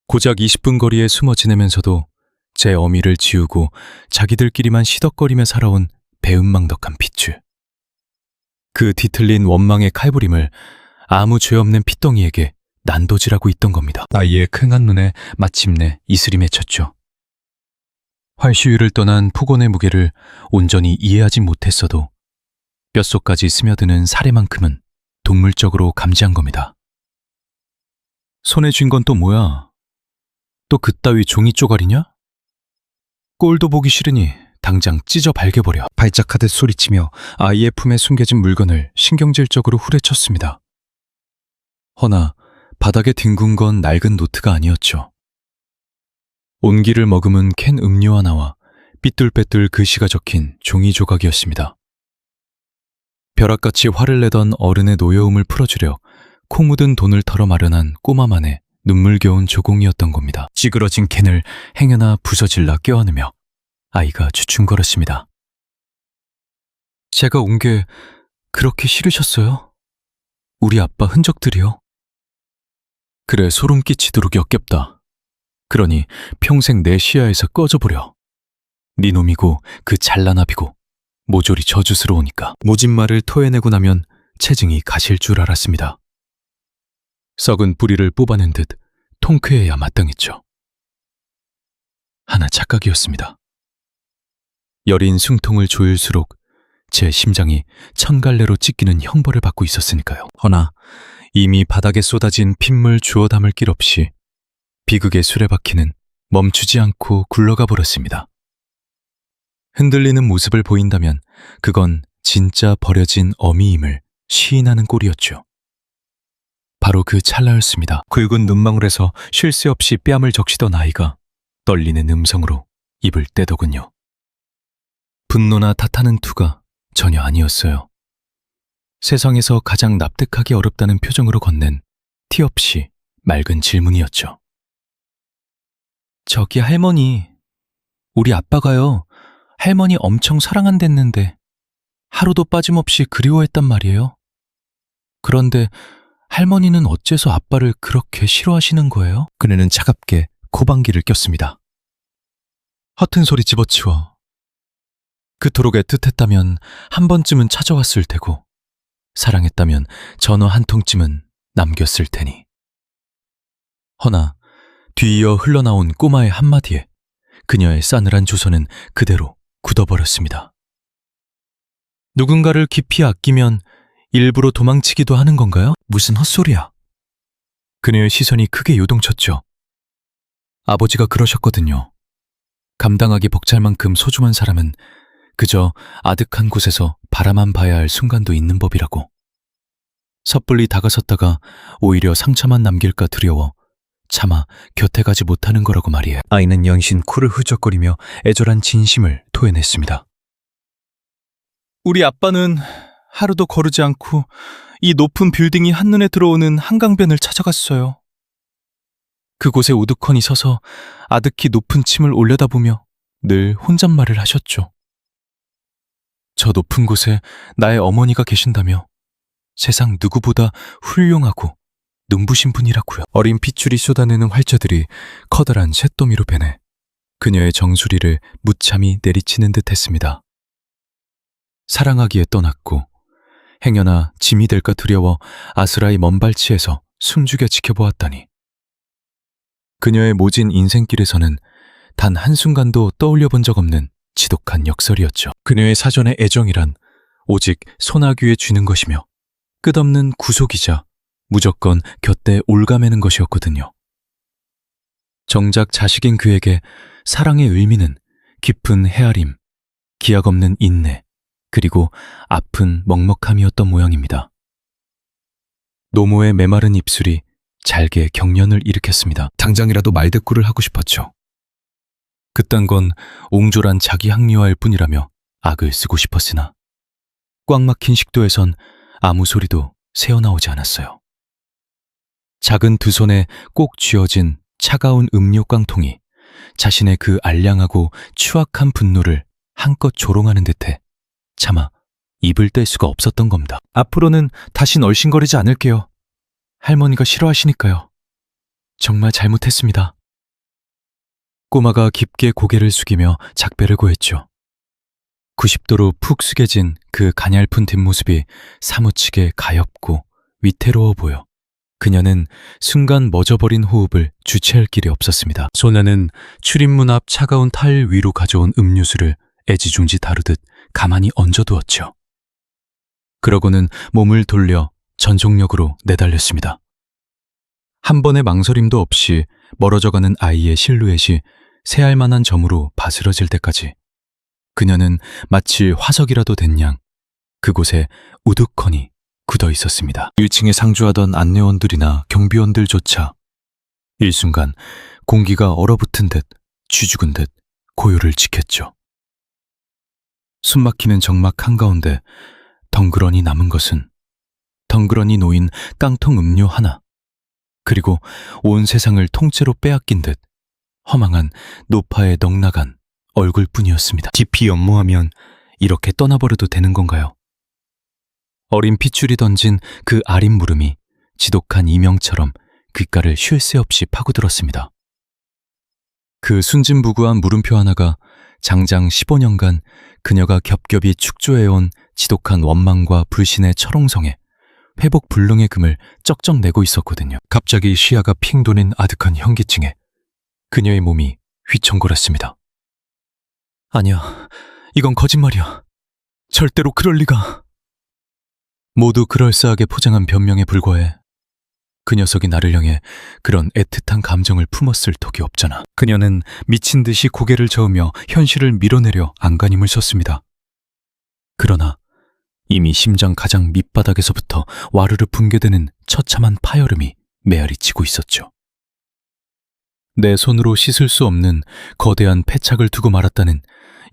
고작 20분 거리에 숨어 지내면서도 제 어미를 지우고 자기들끼리만 시덕거리며 살아온 배은망덕한 핏줄. 그 뒤틀린 원망의 칼부림을 아무 죄 없는 핏덩이에게 난도질하고 있던 겁니다. 아이의 킁한 눈에 마침내 이슬이 맺혔죠. 활시위를 떠난 폭언의 무게를 온전히 이해하지 못했어도 뼛속까지 스며드는 살해만큼은 동물적으로 감지한 겁니다. 손에 쥔 건 또 뭐야? 또 그따위 종이 쪼가리냐? 꼴도 보기 싫으니 당장 찢어 발겨버려. 발작하듯 소리치며 아이의 품에 숨겨진 물건을 신경질적으로 후려쳤습니다. 허나 바닥에 뒹군 건 낡은 노트가 아니었죠. 온기를 머금은 캔 음료 하나와 삐뚤빼뚤 글씨가 적힌 종이 조각이었습니다. 벼락같이 화를 내던 어른의 노여움을 풀어주려 코 묻은 돈을 털어 마련한 꼬마만의 눈물겨운 조공이었던 겁니다. 찌그러진 캔을 행여나 부서질라 껴안으며 아이가 주춤거렸습니다. 제가 온 게 그렇게 싫으셨어요? 우리 아빠 흔적들이요? 그래, 소름 끼치도록 역겹다. 그러니 평생 내 시야에서 꺼져버려. 네 놈이고 그 잘난아비고 모조리 저주스러우니까. 모진 말을 토해내고 나면 체증이 가실 줄 알았습니다. 썩은 뿌리를 뽑아낸 듯 통쾌해야 마땅했죠. 하나 착각이었습니다. 여린 숨통을 조일수록 제 심장이 천갈래로 찢기는 형벌을 받고 있었으니까요. 허나 이미 바닥에 쏟아진 핏물 주워 담을 길 없이 비극의 수레바퀴는 멈추지 않고 굴러가 버렸습니다. 흔들리는 모습을 보인다면 그건 진짜 버려진 어미임을 시인하는 꼴이었죠. 바로 그 찰나였습니다. 굵은 눈망울에서 쉴 새 없이 뺨을 적시던 아이가 떨리는 음성으로 입을 떼더군요. 분노나 탓하는 투가 전혀 아니었어요. 세상에서 가장 납득하기 어렵다는 표정으로 건넨 티 없이 맑은 질문이었죠. 저기 할머니, 우리 아빠가요, 할머니 엄청 사랑한댔는데 하루도 빠짐없이 그리워했단 말이에요. 그런데 할머니는 어째서 아빠를 그렇게 싫어하시는 거예요? 그녀는 차갑게 코방귀를 꼈습니다. 허튼 소리 집어치워. 그토록 애틋했다면 한 번쯤은 찾아왔을 테고 사랑했다면 전화 한 통쯤은 남겼을 테니. 허나 뒤이어 흘러나온 꼬마의 한마디에 그녀의 싸늘한 조선은 그대로 굳어버렸습니다. 누군가를 깊이 아끼면 일부러 도망치기도 하는 건가요? 무슨 헛소리야. 그녀의 시선이 크게 요동쳤죠. 아버지가 그러셨거든요. 감당하기 벅찰 만큼 소중한 사람은 그저 아득한 곳에서 바라만 봐야 할 순간도 있는 법이라고. 섣불리 다가섰다가 오히려 상처만 남길까 두려워 차마 곁에 가지 못하는 거라고 말이에요. 아이는 연신 코를 흐적거리며 애절한 진심을 토해냈습니다. 우리 아빠는 하루도 거르지 않고 이 높은 빌딩이 한눈에 들어오는 한강변을 찾아갔어요. 그곳에 우두커니 서서 아득히 높은 침을 올려다보며 늘 혼잣말을 하셨죠. 저 높은 곳에 나의 어머니가 계신다며 세상 누구보다 훌륭하고 눈부신 분이라고요. 어린 핏줄이 쏟아내는 활자들이 커다란 쇳더미로 변해 그녀의 정수리를 무참히 내리치는 듯 했습니다. 사랑하기에 떠났고 행여나 짐이 될까 두려워 아스라이 먼 발치에서 숨죽여 지켜보았다니. 그녀의 모진 인생길에서는 단 한순간도 떠올려 본 적 없는 지독한 역설이었죠. 그녀의 사전의 애정이란 오직 소나귀에 쥐는 것이며 끝없는 구속이자 무조건 곁에 올가매는 것이었거든요. 정작 자식인 그에게 사랑의 의미는 깊은 헤아림, 기약 없는 인내, 그리고 아픈 먹먹함이었던 모양입니다. 노모의 메마른 입술이 잘게 경련을 일으켰습니다. 당장이라도 말대꾸를 하고 싶었죠. 그딴 건 옹졸한 자기 합리화일 뿐이라며 악을 쓰고 싶었으나 꽉 막힌 식도에선 아무 소리도 새어나오지 않았어요. 작은 두 손에 꼭 쥐어진 차가운 음료 깡통이 자신의 그 알량하고 추악한 분노를 한껏 조롱하는 듯해 차마 입을 뗄 수가 없었던 겁니다. 앞으로는 다신 얼씬거리지 않을게요. 할머니가 싫어하시니까요. 정말 잘못했습니다. 꼬마가 깊게 고개를 숙이며 작별을 고했죠. 90도로 푹 숙여진 그 가냘픈 뒷모습이 사무치게 가엾고 위태로워 보여 그녀는 순간 멎어버린 호흡을 주체할 길이 없었습니다. 소녀는 출입문 앞 차가운 타일 위로 가져온 음료수를 애지중지 다루듯 가만히 얹어두었죠. 그러고는 몸을 돌려 전속력으로 내달렸습니다. 한 번의 망설임도 없이 멀어져가는 아이의 실루엣이 새할 만한 점으로 바스러질 때까지 그녀는 마치 화석이라도 된 양 그곳에 우두커니 굳어 있었습니다. 1층에 상주하던 안내원들이나 경비원들조차 일순간 공기가 얼어붙은 듯 쥐죽은 듯 고요를 지켰죠. 숨막히는 정막 한가운데 덩그러니 남은 것은 덩그러니 놓인 깡통 음료 하나, 그리고 온 세상을 통째로 빼앗긴 듯 허망한 노파에 넉나간 얼굴뿐이었습니다. 깊이 연모하면 이렇게 떠나버려도 되는 건가요? 어린 핏줄이 던진 그 아린 물음이 지독한 이명처럼 귓가를 쉴 새 없이 파고들었습니다. 그 순진무구한 물음표 하나가 장장 15년간 그녀가 겹겹이 축조해온 지독한 원망과 불신의 철옹성에 회복 불능의 금을 쩍쩍 내고 있었거든요. 갑자기 시야가 핑 도는 아득한 현기증에 그녀의 몸이 휘청거렸습니다. 아니야, 이건 거짓말이야. 절대로 그럴 리가. 모두 그럴싸하게 포장한 변명에 불과해. 그 녀석이 나를 향해 그런 애틋한 감정을 품었을 턱이 없잖아. 그녀는 미친 듯이 고개를 저으며 현실을 밀어내려 안간힘을 썼습니다. 그러나 이미 심장 가장 밑바닥에서부터 와르르 붕괴되는 처참한 파열음이 메아리 치고 있었죠. 내 손으로 씻을 수 없는 거대한 패착을 두고 말았다는,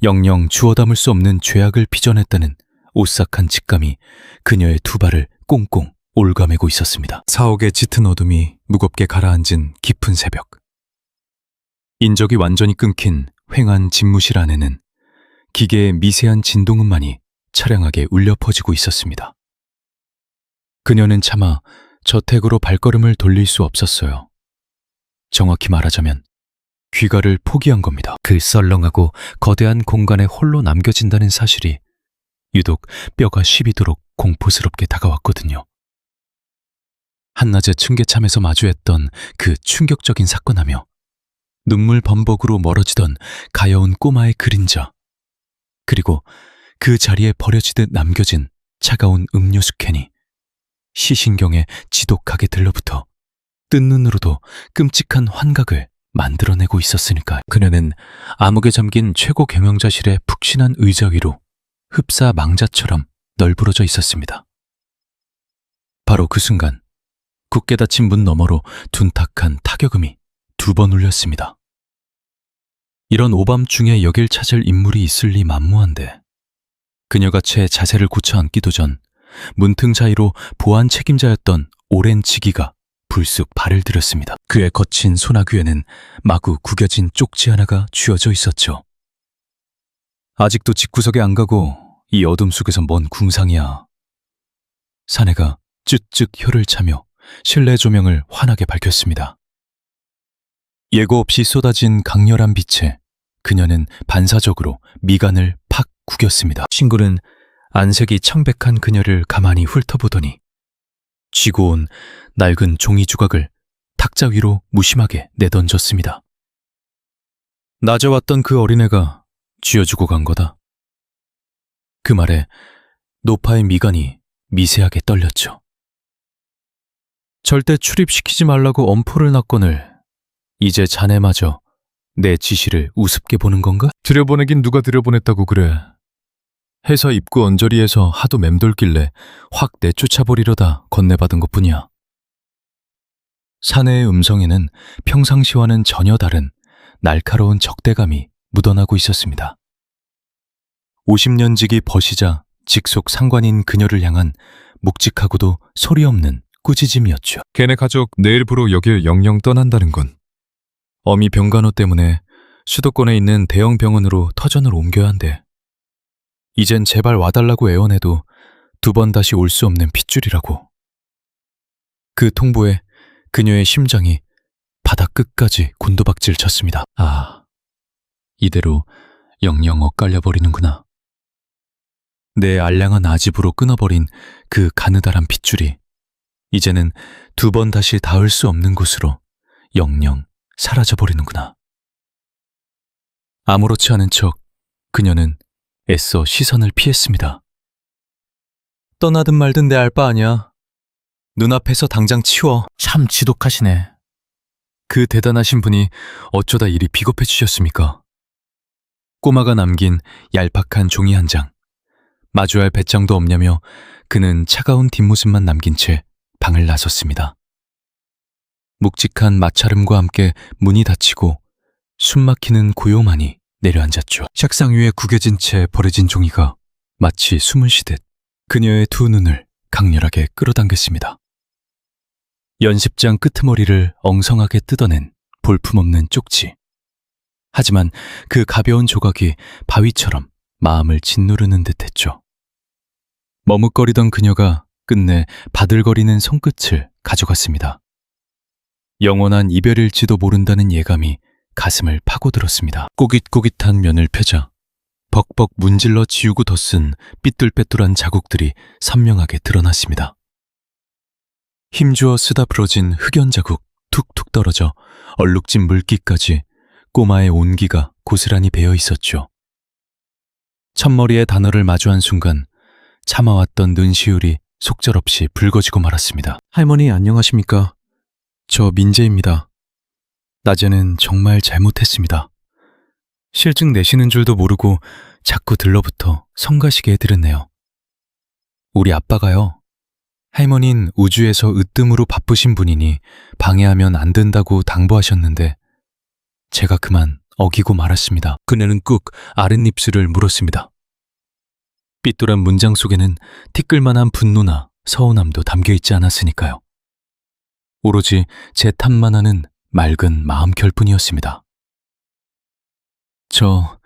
영영 주워 담을 수 없는 죄악을 빚어냈다는 오싹한 직감이 그녀의 두 발을 꽁꽁 올가매고 있었습니다. 사옥의 짙은 어둠이 무겁게 가라앉은 깊은 새벽. 인적이 완전히 끊긴 횡한 집무실 안에는 기계의 미세한 진동음만이 차량하게 울려 퍼지고 있었습니다. 그녀는 차마 저택으로 발걸음을 돌릴 수 없었어요. 정확히 말하자면 귀가를 포기한 겁니다. 그 썰렁하고 거대한 공간에 홀로 남겨진다는 사실이 유독 뼈가 시비도록 공포스럽게 다가왔거든요. 한낮에 층계참에서 마주했던 그 충격적인 사건하며 눈물 범벅으로 멀어지던 가여운 꼬마의 그림자, 그리고 그 자리에 버려지듯 남겨진 차가운 음료수 캔이 시신경에 지독하게 들러붙어 뜬 눈으로도 끔찍한 환각을 만들어내고 있었으니까. 그녀는 암흑에 잠긴 최고 경영자실의 푹신한 의자 위로 흡사 망자처럼 널브러져 있었습니다. 바로 그 순간 굳게 닫힌 문 너머로 둔탁한 타격음이 2번 울렸습니다. 이런 오밤중에 여길 찾을 인물이 있을 리 만무한데 그녀가 채 자세를 고쳐 앉기도 전 문틈 사이로 보안 책임자였던 오랜 지기가 불쑥 발을 들였습니다. 그의 거친 소나귀에는 마구 구겨진 쪽지 하나가 쥐어져 있었죠. 아직도 집구석에 안 가고 이 어둠 속에서 뭔 궁상이야. 사내가 쯧쯧 혀를 차며 실내 조명을 환하게 밝혔습니다. 예고 없이 쏟아진 강렬한 빛에 그녀는 반사적으로 미간을 팍 구겼습니다. 친구는 안색이 청백한 그녀를 가만히 훑어보더니 쥐고 온 낡은 종이 조각을 탁자 위로 무심하게 내던졌습니다. 낮에 왔던 그 어린애가 쥐어주고 간 거다. 그 말에 노파의 미간이 미세하게 떨렸죠. 절대 출입시키지 말라고 엄포를 놨거늘 이제 자네마저 내 지시를 우습게 보는 건가? 들여보내긴 누가 들여보냈다고 그래. 회사 입구 언저리에서 하도 맴돌길래 확 내쫓아버리려다 건네받은 것뿐이야. 사내의 음성에는 평상시와는 전혀 다른 날카로운 적대감이 묻어나고 있었습니다. 50년 지기 버시자 직속 상관인 그녀를 향한 묵직하고도 소리 없는 꾸짖음이었죠. 걔네 가족 내일부로 여길 영영 떠난다는 건 어미 병간호 때문에 수도권에 있는 대형 병원으로 터전을 옮겨야 한대. 이젠 제발 와달라고 애원해도 2번 다시 올 수 없는 핏줄이라고. 그 통보에 그녀의 심장이 바닥 끝까지 곤두박질 쳤습니다. 아, 이대로 영영 엇갈려버리는구나. 내 알량한 아집으로 끊어버린 그 가느다란 핏줄이 이제는 2번 다시 닿을 수 없는 곳으로 영영 사라져버리는구나. 아무렇지 않은 척 그녀는 애써 시선을 피했습니다. 떠나든 말든 내 알 바 아니야. 눈앞에서 당장 치워. 참 지독하시네. 그 대단하신 분이 어쩌다 이리 비겁해지셨습니까? 꼬마가 남긴 얄팍한 종이 한 장. 마주할 배짱도 없냐며 그는 차가운 뒷모습만 남긴 채 방을 나섰습니다. 묵직한 마찰음과 함께 문이 닫히고 숨막히는 고요만이 내려앉았죠. 책상 위에 구겨진 채 버려진 종이가 마치 숨을 쉬듯 그녀의 2 눈을 강렬하게 끌어당겼습니다. 연십장 끄트머리를 엉성하게 뜯어낸 볼품없는 쪽지. 하지만 그 가벼운 조각이 바위처럼 마음을 짓누르는 듯했죠. 머뭇거리던 그녀가 끝내 바들거리는 손끝을 가져갔습니다. 영원한 이별일지도 모른다는 예감이 가슴을 파고들었습니다. 꼬깃꼬깃한 면을 펴자 벅벅 문질러 지우고 덧쓴 삐뚤빼뚤한 자국들이 선명하게 드러났습니다. 힘주어 쓰다 부러진 흑연 자국 툭툭 떨어져 얼룩진 물기까지 꼬마의 온기가 고스란히 배어 있었죠. 첫머리의 단어를 마주한 순간 참아왔던 눈시울이 속절없이 붉어지고 말았습니다. 할머니 안녕하십니까? 저 민재입니다. 낮에는 정말 잘못했습니다. 실증 내시는 줄도 모르고 자꾸 들러붙어 성가시게 해드렸네요. 우리 아빠가요. 할머니는 우주에서 으뜸으로 바쁘신 분이니 방해하면 안 된다고 당부하셨는데 제가 그만 어기고 말았습니다. 그녀는 꾹 아랫입술을 물었습니다. 삐뚤한 문장 속에는 티끌만한 분노나 서운함도 담겨있지 않았으니까요. 오로지 제 탓만 하는 맑은 마음결 뿐이었습니다. 저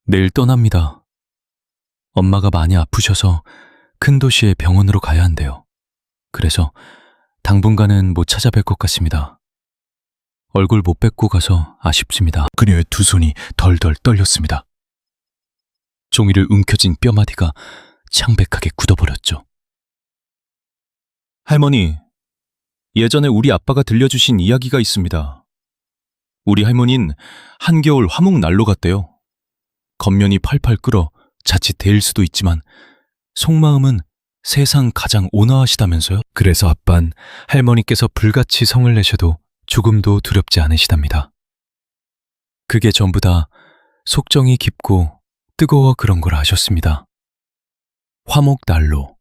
내일 떠납니다. 엄마가 많이 아프셔서 큰 도시의 병원으로 가야 한대요. 그래서 당분간은 못 찾아뵐 것 같습니다. 얼굴 못 뵙고 가서 아쉽습니다. 그녀의 2 손이 덜덜 떨렸습니다. 종이를 움켜쥔 뼈마디가 창백하게 굳어버렸죠. 할머니, 예전에 우리 아빠가 들려주신 이야기가 있습니다. 우리 할머니는 한겨울 화목 난로 갔대요. 겉면이 팔팔 끓어 자칫 데일 수도 있지만 속마음은 세상 가장 온화하시다면서요? 그래서 아빤 할머니께서 불같이 성을 내셔도 조금도 두렵지 않으시답니다. 그게 전부 다 속정이 깊고 뜨거워 그런 걸 아셨습니다. 화목난로.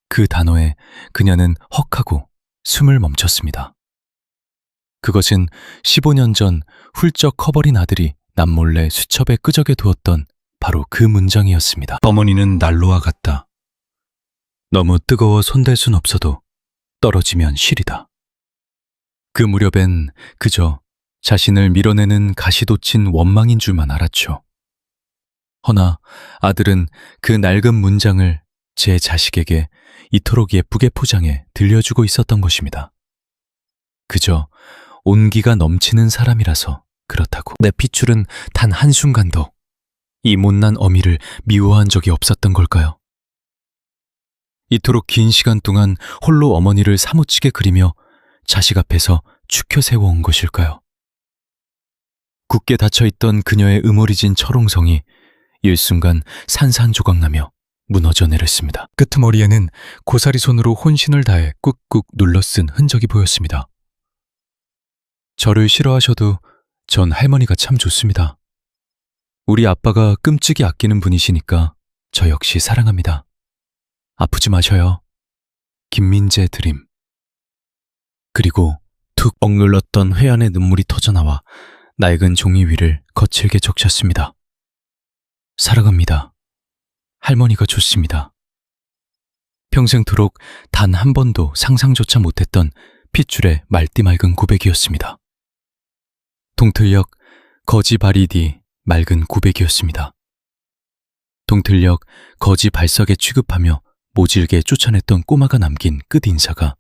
그 단어에 그녀는 헉하고 숨을 멈췄습니다. 그것은 15년 전 훌쩍 커버린 아들이 남몰래 수첩에 끄적여 두었던 바로 그 문장이었습니다. 어머니는 난로와 같다. 너무 뜨거워 손댈 순 없어도 떨어지면 실이다. 그 무렵엔 그저 자신을 밀어내는 가시돋친 원망인 줄만 알았죠. 허나 아들은 그 낡은 문장을 제 자식에게 이토록 예쁘게 포장해 들려주고 있었던 것입니다. 그저 온기가 넘치는 사람이라서 그렇다고. 내 핏줄은 단 한순간도 이 못난 어미를 미워한 적이 없었던 걸까요? 이토록 긴 시간 동안 홀로 어머니를 사무치게 그리며 자식 앞에서 축혀 세워온 것일까요? 굳게 닫혀있던 그녀의 음오리진 철옹성이 일순간 산산조각나며 무너져 내렸습니다. 끄트머리에는 고사리 손으로 혼신을 다해 꾹꾹 눌러쓴 흔적이 보였습니다. 저를 싫어하셔도 전 할머니가 참 좋습니다. 우리 아빠가 끔찍이 아끼는 분이시니까 저 역시 사랑합니다. 아프지 마셔요. 김민재 드림. 그리고 툭 억눌렀던 회한의 눈물이 터져나와 낡은 종이 위를 거칠게 적셨습니다. 사랑합니다. 할머니가 좋습니다. 평생토록 단 한 번도 상상조차 못했던 핏줄의 말띠 맑은 고백이었습니다. 동틀역 거지 바리디 맑은 고백이었습니다. 동틀역 거지 발석에 취급하며 모질게 쫓아냈던 꼬마가 남긴 끝인사가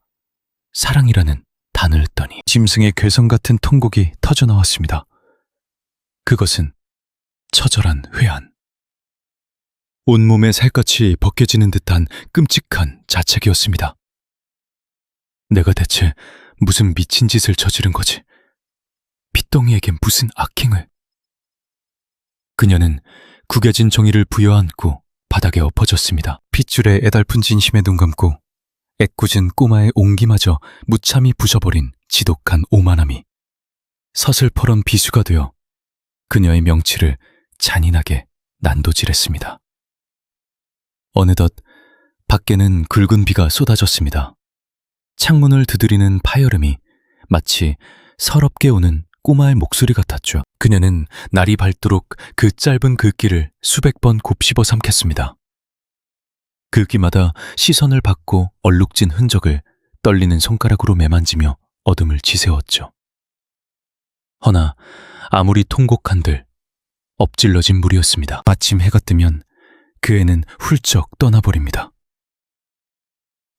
사랑이라는 단어를 떠니 짐승의 괴성 같은 통곡이 터져나왔습니다. 그것은 처절한 회한. 온몸에 살갗이 벗겨지는 듯한 끔찍한 자책이었습니다. 내가 대체 무슨 미친 짓을 저지른 거지? 핏덩이에게 무슨 악행을? 그녀는 구겨진 종이를 부여안고 바닥에 엎어졌습니다. 핏줄에 애달픈 진심에 눈 감고 애꿎은 꼬마의 온기마저 무참히 부셔버린 지독한 오만함이 서슬퍼런 비수가 되어 그녀의 명치를 잔인하게 난도질했습니다. 어느덧 밖에는 굵은 비가 쏟아졌습니다. 창문을 두드리는 파여름이 마치 서럽게 오는 꼬마의 목소리 같았죠. 그녀는 날이 밝도록 그 짧은 글귀를 수백 번 곱씹어 삼켰습니다. 글귀마다 시선을 받고 얼룩진 흔적을 떨리는 손가락으로 매만지며 어둠을 지새웠죠. 허나 아무리 통곡한들 엎질러진 물이었습니다. 아침 해가 뜨면 그 애는 훌쩍 떠나버립니다.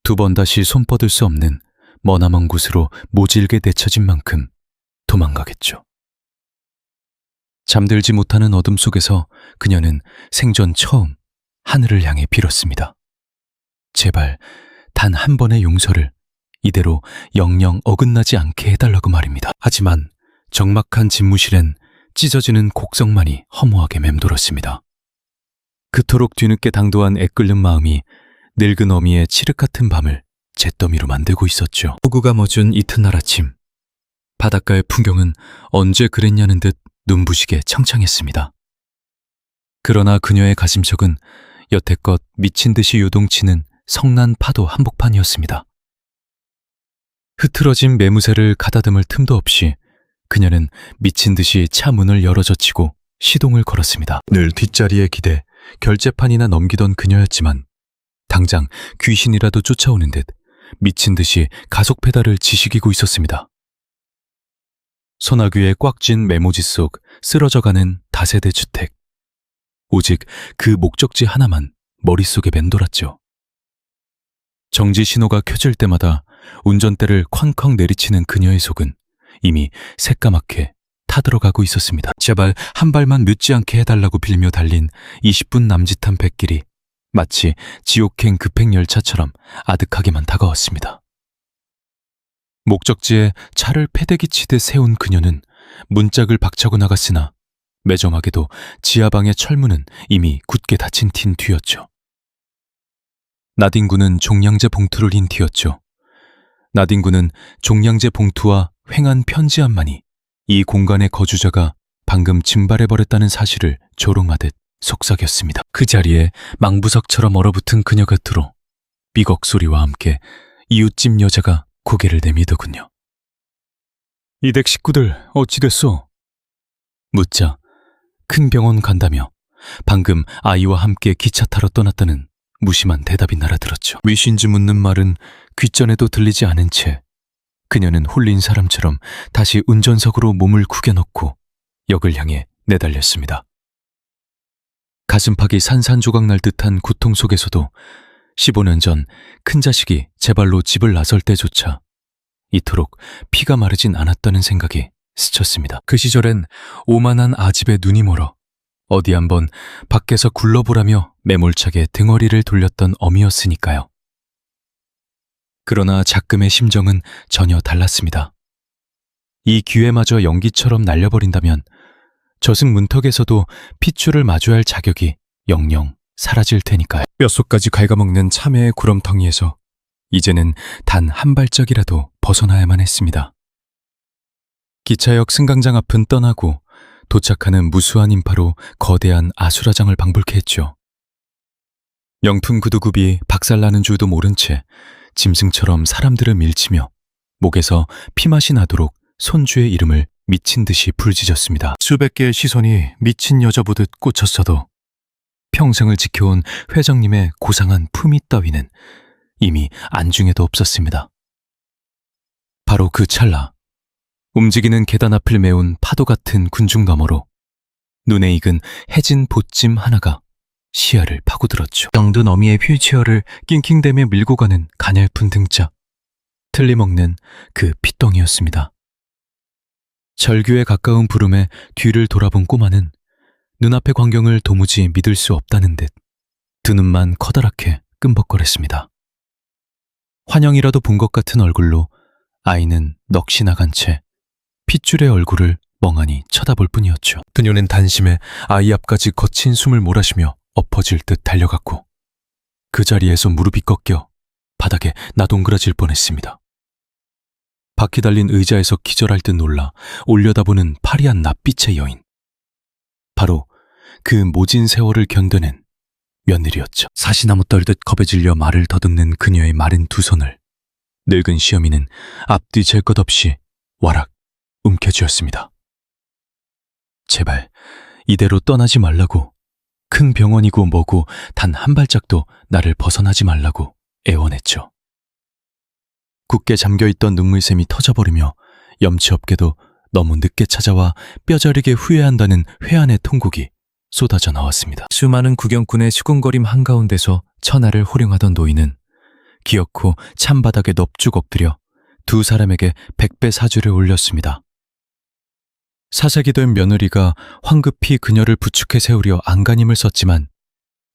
두 번 다시 손뻗을 수 없는 머나먼 곳으로 모질게 내쳐진 만큼 도망가겠죠. 잠들지 못하는 어둠 속에서 그녀는 생전 처음 하늘을 향해 빌었습니다. 제발 단 한 번의 용서를 이대로 영영 어긋나지 않게 해달라고 말입니다. 하지만 적막한 집무실엔 찢어지는 곡성만이 허무하게 맴돌았습니다. 그토록 뒤늦게 당도한 애끓는 마음이 늙은 어미의 칠흑 같은 밤을 잿더미로 만들고 있었죠. 폭우가 멎은 이튿날 아침, 바닷가의 풍경은 언제 그랬냐는 듯 눈부시게 청창했습니다. 그러나 그녀의 가심석은 여태껏 미친 듯이 요동치는 성난 파도 한복판이었습니다. 흐트러진 매무새를 가다듬을 틈도 없이 그녀는 미친 듯이 차 문을 열어젖히고 시동을 걸었습니다. 늘 뒷자리에 기대 결제판이나 넘기던 그녀였지만 당장 귀신이라도 쫓아오는 듯 미친 듯이 가속 페달을 지식이고 있었습니다. 소나귀에 꽉 쥔 메모지 속 쓰러져가는 다세대 주택. 오직 그 목적지 하나만 머릿속에 맴돌았죠. 정지 신호가 켜질 때마다 운전대를 쾅쾅 내리치는 그녀의 속은 이미 새까맣게 타들어가고 있었습니다. 제발 한 발만 늦지 않게 해달라고 빌며 달린 20분 남짓한 뱃길이 마치 지옥행 급행열차처럼 아득하게만 다가왔습니다. 목적지에 차를 패대기 치듯 세운 그녀는 문짝을 박차고 나갔으나 매정하게도 지하방의 철문은 이미 굳게 닫힌 틴 뒤였죠. 나딘군은 종량제 봉투를 흰 뒤였죠. 나딘군은 종량제 봉투와 횡한 편지 한만이 이 공간의 거주자가 방금 증발해버렸다는 사실을 조롱하듯 속삭였습니다. 그 자리에 망부석처럼 얼어붙은 그녀 곁으로 삐걱 소리와 함께 이웃집 여자가 고개를 내미더군요. 이 댁 식구들 어찌 됐소? 묻자 큰 병원 간다며 방금 아이와 함께 기차 타러 떠났다는 무심한 대답이 날아들었죠. 위신지 묻는 말은 귓전에도 들리지 않은 채 그녀는 홀린 사람처럼 다시 운전석으로 몸을 구겨넣고 역을 향해 내달렸습니다. 가슴팍이 산산조각 날 듯한 고통 속에서도 15년 전 큰 자식이 제 발로 집을 나설 때조차 이토록 피가 마르진 않았다는 생각이 스쳤습니다. 그 시절엔 오만한 아집에 눈이 멀어 어디 한번 밖에서 굴러보라며 매몰차게 등허리를 돌렸던 어미였으니까요. 그러나 작금의 심정은 전혀 달랐습니다. 이 기회마저 연기처럼 날려버린다면 저승 문턱에서도 핏줄을 마주할 자격이 영영 사라질 테니까요. 뼛속까지 갉아먹는 참외의 구럼텅이에서 이제는 단 한 발짝이라도 벗어나야만 했습니다. 기차역 승강장 앞은 떠나고 도착하는 무수한 인파로 거대한 아수라장을 방불케 했죠. 명품 구두굽이 박살나는 줄도 모른 채 짐승처럼 사람들을 밀치며 목에서 피맛이 나도록 손주의 이름을 미친 듯이 부르짖었습니다. 수백 개의 시선이 미친 여자 보듯 꽂혔어도 평생을 지켜온 회장님의 고상한 품위 따위는 이미 안중에도 없었습니다. 바로 그 찰나 움직이는 계단 앞을 메운 파도 같은 군중 너머로 눈에 익은 해진 보찜 하나가 시야를 파고들었죠. 병든 어미의 휠체어를 낑낑대며 밀고 가는 가냘픈 등짝, 틀림없는 그 핏덩이였습니다. 절규에 가까운 부름에 뒤를 돌아본 꼬마는 눈앞의 광경을 도무지 믿을 수 없다는 듯 두 눈만 커다랗게 끔벅거렸습니다. 환영이라도 본 것 같은 얼굴로 아이는 넋이 나간 채 핏줄의 얼굴을 멍하니 쳐다볼 뿐이었죠. 그녀는 단심에 아이 앞까지 거친 숨을 몰아쉬며 엎어질 듯 달려갔고 그 자리에서 무릎이 꺾여 바닥에 나동그라질 뻔했습니다. 바퀴 달린 의자에서 기절할 듯 놀라 올려다보는 파리한 낯빛의 여인. 바로 그 모진 세월을 견뎌낸 며느리였죠. 사시나무 떨듯 겁에 질려 말을 더듬는 그녀의 마른 두 손을 늙은 시어미는 앞뒤 잴 것 없이 와락 움켜쥐었습니다. 제발 이대로 떠나지 말라고, 큰 병원이고 뭐고 단 한 발짝도 나를 벗어나지 말라고 애원했죠. 굳게 잠겨있던 눈물샘이 터져버리며 염치 없게도 너무 늦게 찾아와 뼈저리게 후회한다는 회한의 통곡이 쏟아져 나왔습니다. 수많은 구경꾼의 수군거림 한가운데서 천하를 호령하던 노인은 기어코 찬바닥에 넙죽 엎드려 두 사람에게 백배 사주를 올렸습니다. 사색이 된 며느리가 황급히 그녀를 부축해 세우려 안간힘을 썼지만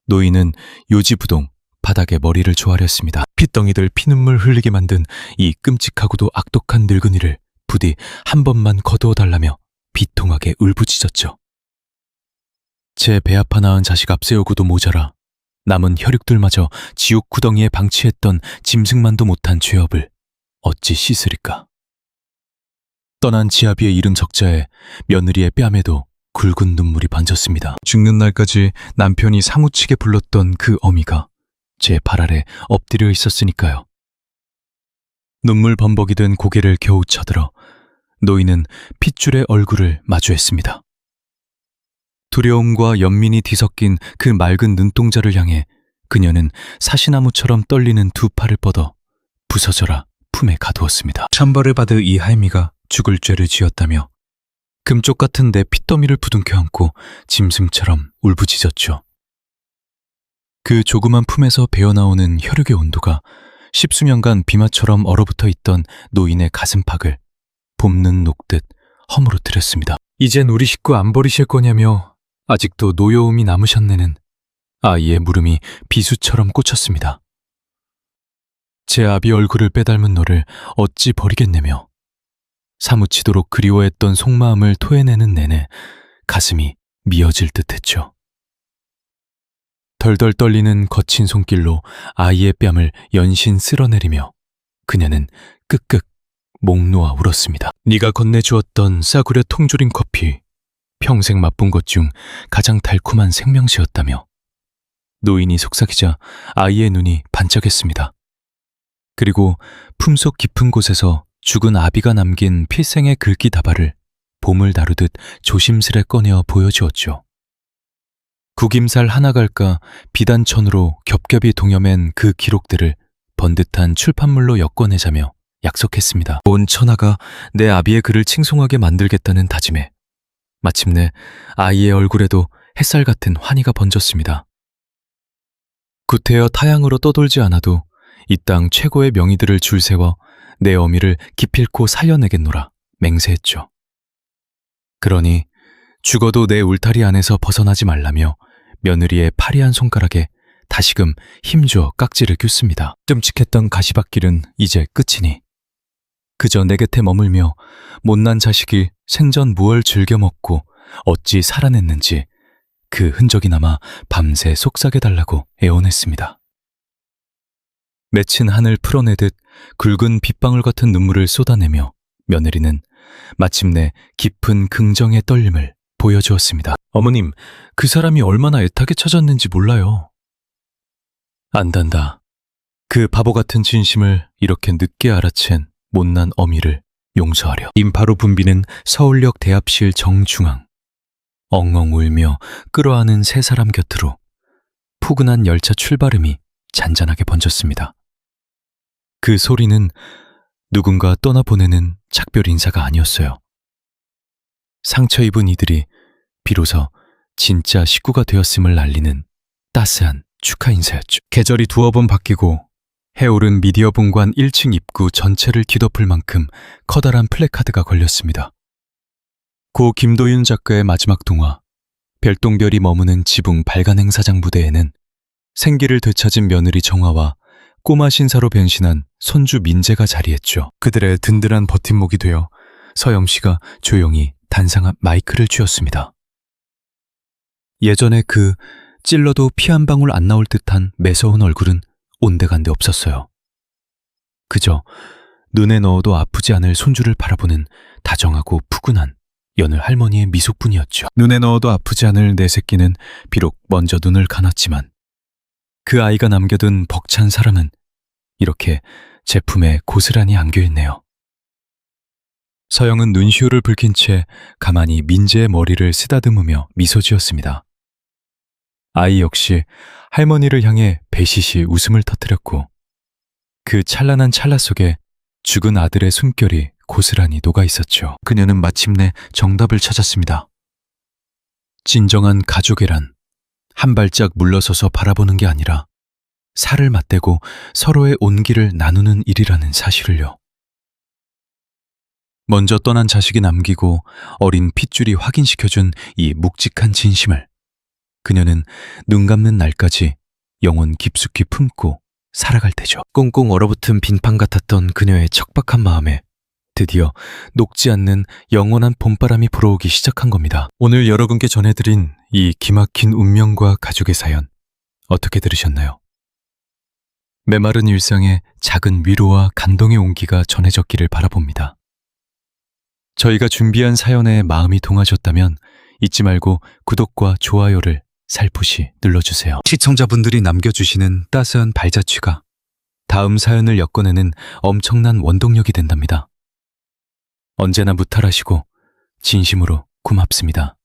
노인은 요지부동 바닥에 머리를 조아렸습니다. 핏덩이들 피눈물 흘리게 만든 이 끔찍하고도 악독한 늙은이를 부디 한 번만 거두어달라며 비통하게 울부짖었죠. 제 배 아파 낳은 자식 앞세우고도 모자라 남은 혈육들마저 지옥 구덩이에 방치했던 짐승만도 못한 죄업을 어찌 씻으리까. 떠난 지아비의 이름 적자에 며느리의 뺨에도 굵은 눈물이 번졌습니다. 죽는 날까지 남편이 사무치게 불렀던 그 어미가 제 발 아래 엎드려 있었으니까요. 눈물 범벅이 된 고개를 겨우 쳐들어 노인은 핏줄의 얼굴을 마주했습니다. 두려움과 연민이 뒤섞인 그 맑은 눈동자를 향해 그녀는 사시나무처럼 떨리는 두 팔을 뻗어 부서져라 품에 가두었습니다. 천벌을 받을 이 할미가 죽을 죄를 지었다며 금쪽 같은 내 핏더미를 부둥켜 안고 짐승처럼 울부짖었죠. 그 조그만 품에서 배어나오는 혈육의 온도가 십수년간 비마처럼 얼어붙어 있던 노인의 가슴팍을 봄눈 녹듯 허물어뜨렸습니다. 이젠 우리 식구 안 버리실 거냐며 아직도 노여움이 남으셨네는 아이의 물음이 비수처럼 꽂혔습니다. 제 아비 얼굴을 빼닮은 너를 어찌 버리겠냐며 사무치도록 그리워했던 속마음을 토해내는 내내 가슴이 미어질 듯했죠. 덜덜 떨리는 거친 손길로 아이의 뺨을 연신 쓸어내리며 그녀는 끄끄 목 놓아 울었습니다. 네가 건네주었던 싸구려 통조림 커피 평생 맛본 것 중 가장 달콤한 생명수였다며 노인이 속삭이자 아이의 눈이 반짝였습니다. 그리고 품속 깊은 곳에서 죽은 아비가 남긴 필생의 글귀 다발을 봄을 다루듯 조심스레 꺼내어 보여주었죠. 구김살 하나 갈까 비단천으로 겹겹이 동여맨 그 기록들을 번듯한 출판물로 엮어내자며 약속했습니다. 온 천하가 내 아비의 글을 칭송하게 만들겠다는 다짐에 마침내 아이의 얼굴에도 햇살 같은 환희가 번졌습니다. 구태여 타향으로 떠돌지 않아도 이 땅 최고의 명의들을 줄세워 내 어미를 기필코 살려내겠노라 맹세했죠. 그러니 죽어도 내 울타리 안에서 벗어나지 말라며 며느리의 파리한 손가락에 다시금 힘줘 깍지를 꼈습니다. 끔찍했던 가시밭길은 이제 끝이니 그저 내 곁에 머물며 못난 자식이 생전 무얼 즐겨 먹고 어찌 살아냈는지 그 흔적이 남아 밤새 속삭여달라고 애원했습니다. 맺힌 하늘 풀어내듯 굵은 빗방울 같은 눈물을 쏟아내며 며느리는 마침내 깊은 긍정의 떨림을 보여주었습니다. 어머님, 그 사람이 얼마나 애타게 찾았는지 몰라요. 안단다. 그 바보 같은 진심을 이렇게 늦게 알아챈 못난 어미를 용서하려. 인파로 붐비는 서울역 대합실 정중앙. 엉엉 울며 끌어안은 세 사람 곁으로 푸근한 열차 출발음이 잔잔하게 번졌습니다. 그 소리는 누군가 떠나보내는 작별 인사가 아니었어요. 상처 입은 이들이 비로소 진짜 식구가 되었음을 알리는 따스한 축하 인사였죠. 계절이 두어 번 바뀌고 해오른 미디어 본관 1층 입구 전체를 뒤덮을 만큼 커다란 플래카드가 걸렸습니다. 고 김도윤 작가의 마지막 동화, 별똥별이 머무는 지붕 발간 행사장 무대에는 생기를 되찾은 며느리 정화와 꼬마 신사로 변신한 손주 민재가 자리했죠. 그들의 든든한 버팀목이 되어 서영 씨가 조용히 단상 앞 마이크를 쥐었습니다. 예전에 그 찔러도 피 한 방울 안 나올 듯한 매서운 얼굴은 온데간데 없었어요. 그저 눈에 넣어도 아프지 않을 손주를 바라보는 다정하고 푸근한 여느 할머니의 미소뿐이었죠. 눈에 넣어도 아프지 않을 내 새끼는 비록 먼저 눈을 감았지만 그 아이가 남겨둔 벅찬 사랑은 이렇게 제품에 고스란히 안겨있네요. 서영은 눈시울을 붉힌 채 가만히 민재의 머리를 쓰다듬으며 미소 지었습니다. 아이 역시 할머니를 향해 배시시 웃음을 터뜨렸고 그 찬란한 찰나 속에 죽은 아들의 숨결이 고스란히 녹아 있었죠. 그녀는 마침내 정답을 찾았습니다. 진정한 가족이란 한 발짝 물러서서 바라보는 게 아니라 살을 맞대고 서로의 온기를 나누는 일이라는 사실을요. 먼저 떠난 자식이 남기고 어린 핏줄이 확인시켜준 이 묵직한 진심을 그녀는 눈 감는 날까지 영혼 깊숙이 품고 살아갈 테죠. 꽁꽁 얼어붙은 빈판 같았던 그녀의 척박한 마음에 드디어 녹지 않는 영원한 봄바람이 불어오기 시작한 겁니다. 오늘 여러분께 전해드린 이 기막힌 운명과 가족의 사연 어떻게 들으셨나요? 메마른 일상에 작은 위로와 감동의 온기가 전해졌기를 바라봅니다. 저희가 준비한 사연에 마음이 동하셨다면 잊지 말고 구독과 좋아요를 살포시 눌러주세요. 시청자분들이 남겨주시는 따스한 발자취가 다음 사연을 엮어내는 엄청난 원동력이 된답니다. 언제나 무탈하시고 진심으로 고맙습니다.